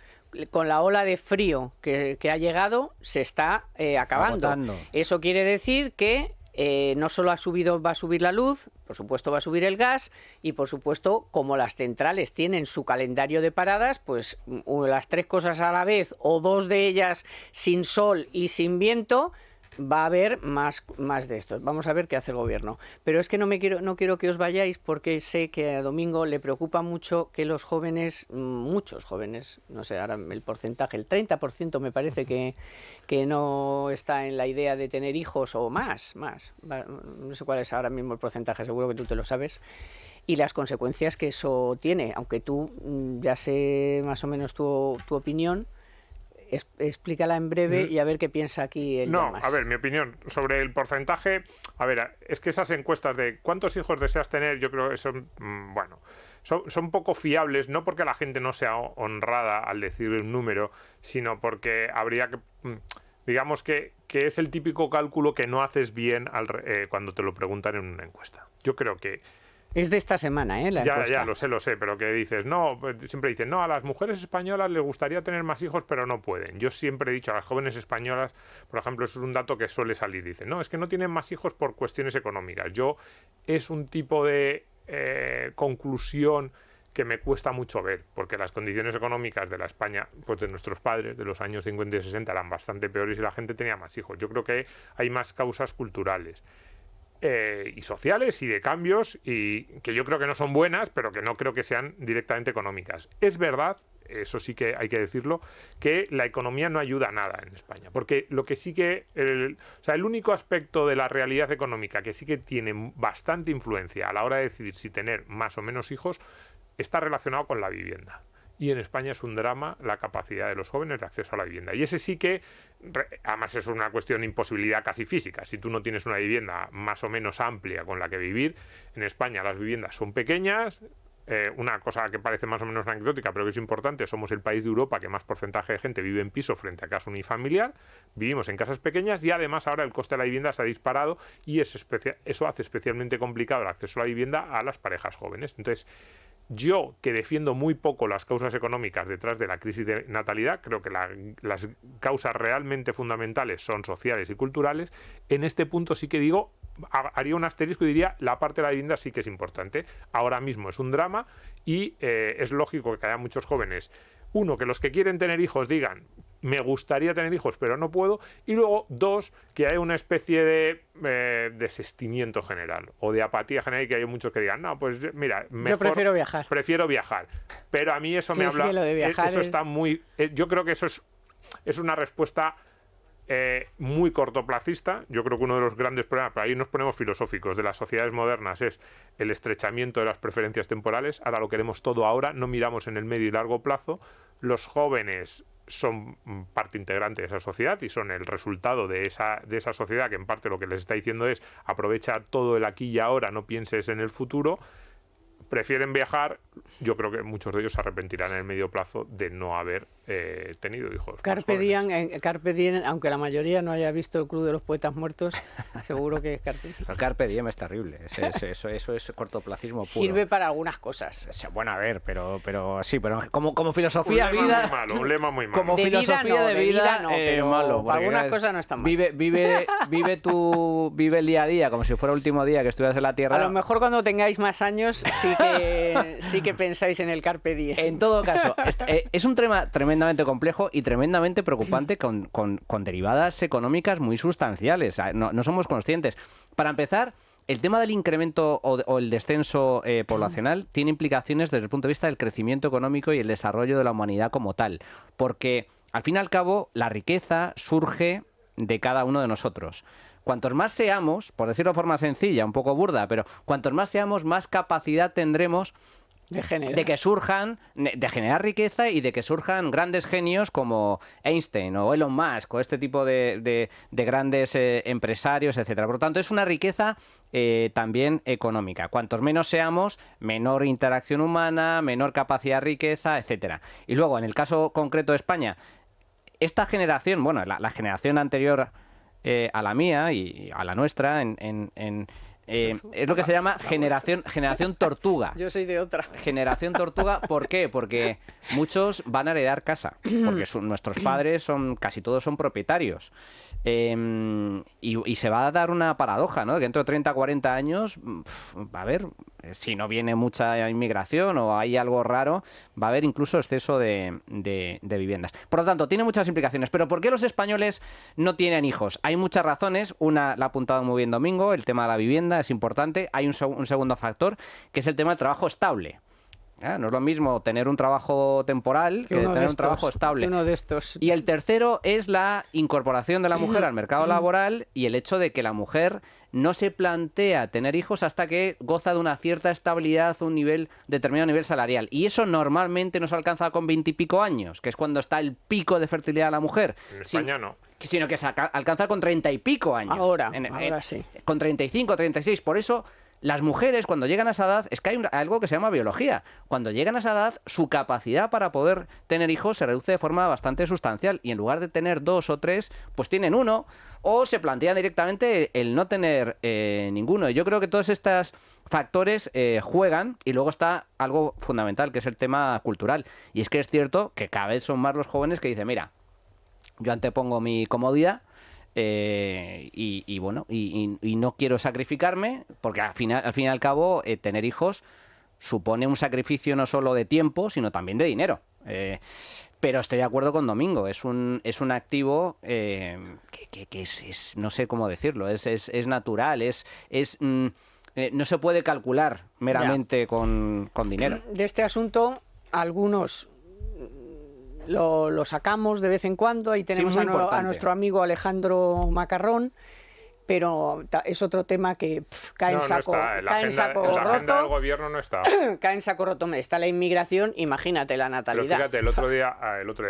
con la ola de frío que ha llegado, se está acabando. Agotando. Eso quiere decir que no solo va a subir la luz, por supuesto va a subir el gas, y por supuesto, como las centrales tienen su calendario de paradas, pues las 3 cosas a la vez o 2 de ellas sin sol y sin viento, va a haber más de estos. Vamos a ver qué hace el gobierno. Pero es que no quiero que os vayáis, porque sé que a Domingo le preocupa mucho que los jóvenes, muchos jóvenes, no sé ahora el porcentaje, el 30% me parece que no está en la idea de tener hijos, o más. No sé cuál es ahora mismo el porcentaje, seguro que tú te lo sabes. Y las consecuencias que eso tiene, aunque tú ya sé más o menos tu opinión. Explícala en breve y a ver qué piensa aquí el No, Llamas. a ver, mi opinión sobre el porcentaje, a ver, es que esas encuestas de cuántos hijos deseas tener, yo creo que son, bueno, son poco fiables, no porque la gente no sea honrada al decir un número, sino porque habría que, digamos que es el típico cálculo que no haces bien cuando te lo preguntan en una encuesta. Yo creo que Es de esta semana, la encuesta. ya, lo sé, pero que dices, no, siempre dicen, no, a las mujeres españolas les gustaría tener más hijos, pero no pueden. Yo siempre he dicho a las jóvenes españolas, por ejemplo, eso es un dato que suele salir, dicen, no, es que no tienen más hijos por cuestiones económicas. Es un tipo de conclusión que me cuesta mucho ver, porque las condiciones económicas de la España, pues de nuestros padres, de los años 50 y 60, eran bastante peores y la gente tenía más hijos. Yo creo que hay más causas culturales y sociales y de cambios, y que yo creo que no son buenas, pero que no creo que sean directamente económicas. Es verdad, eso sí que hay que decirlo, que la economía no ayuda a nada en España, porque lo que sí que el único aspecto de la realidad económica que sí que tiene bastante influencia a la hora de decidir si tener más o menos hijos está relacionado con la vivienda. Y en España es un drama la capacidad de los jóvenes de acceso a la vivienda. Y ese sí que, además es una cuestión de imposibilidad casi física. Si tú no tienes una vivienda más o menos amplia con la que vivir, en España las viviendas son pequeñas, una cosa que parece más o menos anecdótica, pero que es importante, somos el país de Europa que más porcentaje de gente vive en piso frente a casa unifamiliar, vivimos en casas pequeñas y además ahora el coste de la vivienda se ha disparado y eso hace especialmente complicado el acceso a la vivienda a las parejas jóvenes. Entonces, yo, que defiendo muy poco las causas económicas detrás de la crisis de natalidad, creo que las causas realmente fundamentales son sociales y culturales, en este punto sí que digo, haría un asterisco y diría, la parte de la vivienda sí que es importante. Ahora mismo es un drama y es lógico que haya muchos jóvenes, uno, que los que quieren tener hijos digan, me gustaría tener hijos, pero no puedo. Y luego, dos, que haya una especie de desistimiento general o de apatía general y que hay muchos que digan, no, pues mira, mejor... Yo prefiero viajar. Prefiero viajar. Pero a mí eso me Sí, habla... sí, lo de viajar eso está muy... yo creo que eso es una respuesta muy cortoplacista. Yo creo que uno de los grandes problemas, pero ahí nos ponemos filosóficos, de las sociedades modernas es el estrechamiento de las preferencias temporales. Ahora lo queremos todo ahora, no miramos en el medio y largo plazo. Los jóvenes son parte integrante de esa sociedad y son el resultado de esa sociedad que en parte lo que les está diciendo es aprovecha todo el aquí y ahora, no pienses en el futuro. Prefieren viajar. Yo creo que muchos de ellos se arrepentirán en el medio plazo de no haber tenido hijos. Carpe diem, aunque la mayoría no haya visto el Club de los Poetas Muertos, seguro que es Carpe diem. El Carpe diem es terrible, eso es cortoplacismo puro. Sirve para algunas cosas. O sea, bueno, a ver, pero sí, pero como filosofía un lema vida... muy malo, un lema muy malo. Como De filosofía vida no, de de vida, vida no, pero malo. para algunas porque cosas no están mal. Vive el día a día como si fuera el último día que estuvieras en la Tierra. A lo mejor cuando tengáis más años sí que pensáis en el Carpe diem. En todo caso, es un tema tremendamente complejo y tremendamente preocupante con derivadas económicas muy sustanciales. No somos conscientes. Para empezar, el tema del incremento o el descenso poblacional tiene implicaciones desde el punto de vista del crecimiento económico y el desarrollo de la humanidad como tal. Porque, al fin y al cabo, la riqueza surge de cada uno de nosotros. Cuantos más seamos, por decirlo de forma sencilla, un poco burda, pero cuantos más seamos, más capacidad tendremos de generar riqueza y de que surjan grandes genios como Einstein o Elon Musk o este tipo de grandes empresarios, etcétera. Por lo tanto, es una riqueza también económica. Cuantos menos seamos, menor interacción humana, menor capacidad de riqueza, etcétera. Y luego, en el caso concreto de España, esta generación, bueno, la generación anterior a la mía y a la nuestra, es lo que se llama generación tortuga. Yo soy de otra. Generación tortuga, ¿por qué? Porque muchos van a heredar casa, porque nuestros padres casi todos son propietarios. Y se va a dar una paradoja, ¿no? Que dentro de 30, 40 años, va a haber, si no viene mucha inmigración o hay algo raro, va a haber incluso exceso de viviendas. Por lo tanto, tiene muchas implicaciones. Pero ¿por qué los españoles no tienen hijos? Hay muchas razones. Una la ha apuntado muy bien Domingo, el tema de la vivienda es importante. Hay un segundo factor, que es el tema del trabajo estable. No es lo mismo tener un trabajo temporal que tener un trabajo estable. Uno de estos. Y el tercero es la incorporación de la mujer al mercado laboral y el hecho de que la mujer no se plantea tener hijos hasta que goza de una cierta estabilidad, determinado nivel salarial. Y eso normalmente no se alcanza con 20 y pico años, que es cuando está el pico de fertilidad de la mujer. En España no. Sino que se alcanza con 30 y pico años. Ahora sí. Con 35, 36. Por eso las mujeres, cuando llegan a esa edad, es que hay algo que se llama biología. Cuando llegan a esa edad, su capacidad para poder tener hijos se reduce de forma bastante sustancial. Y en lugar de tener 2 o 3, pues tienen 1, o se plantean directamente el no tener ninguno. Y yo creo que todos estos factores juegan, y luego está algo fundamental, que es el tema cultural. Y es que es cierto que cada vez son más los jóvenes que dicen, mira, yo antepongo mi comodidad, y no quiero sacrificarme, porque al fin y al cabo tener hijos supone un sacrificio no solo de tiempo, sino también de dinero. Pero estoy de acuerdo con Domingo, es un activo que es no sé cómo decirlo, es natural, no se puede calcular meramente con dinero. De este asunto, algunos lo sacamos de vez en cuando. Ahí tenemos a nuestro amigo Alejandro Macarrón, pero es otro tema que cae en saco roto. La agenda del gobierno no está. Cae en saco roto. Está la inmigración, imagínate la natalidad. Pero fíjate, el otro día,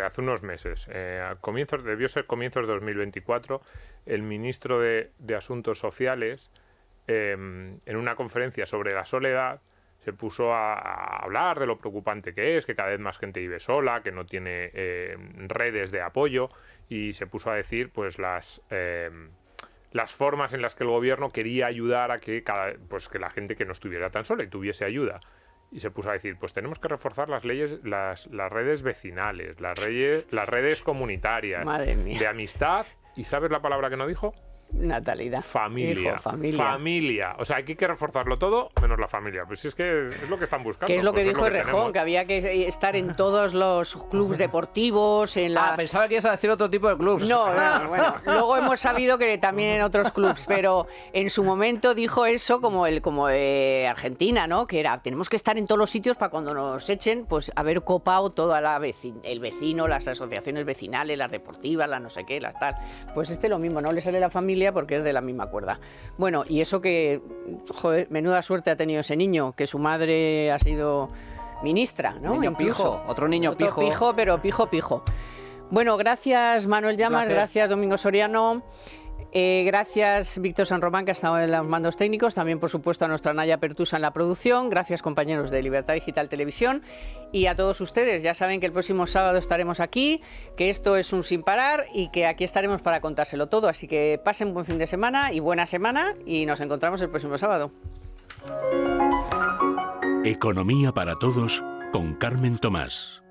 hace unos meses, debió ser comienzos de 2024, el ministro de Asuntos Sociales, en una conferencia sobre la soledad, se puso a hablar de lo preocupante que es, que cada vez más gente vive sola, que no tiene redes de apoyo, y se puso a decir pues las formas en las que el gobierno quería ayudar a que que la gente que no estuviera tan sola y tuviese ayuda. Y se puso a decir, pues tenemos que reforzar las redes vecinales, las redes comunitarias, Madre mía. de amistad. ¿Y sabes la palabra que no dijo? Natalidad. Familia. Hijo, familia. O sea, aquí hay que reforzarlo todo menos la familia. Pues es que es lo que están buscando. Que es lo pues que dijo tenemos. Errejón, que había que estar en todos los clubes deportivos, en la... Pensaba que ibas a decir otro tipo de clubs. No, bueno, luego hemos sabido que también en otros clubs, pero en su momento dijo eso como Argentina, ¿no? Que era, tenemos que estar en todos los sitios para cuando nos echen, pues haber copado toda el vecino, las asociaciones vecinales, las deportivas, las no sé qué, las tal. Pues lo mismo, no le sale la familia porque es de la misma cuerda. Bueno, y eso que, joder, menuda suerte ha tenido ese niño, que su madre ha sido ministra, ¿no? Niño Incluso. pijo, otro niño pijo. Pijo, pero pijo. Bueno, gracias Manuel Llamas, gracias Domingo Soriano. Gracias Víctor San Román, que ha estado en los mandos técnicos, también por supuesto a nuestra Naya Pertusa en la producción, gracias compañeros de Libertad Digital Televisión y a todos ustedes, ya saben que el próximo sábado estaremos aquí, que esto es un sin parar y que aquí estaremos para contárselo todo, así que pasen buen fin de semana y buena semana y nos encontramos el próximo sábado. Economía para todos con Carmen Tomás.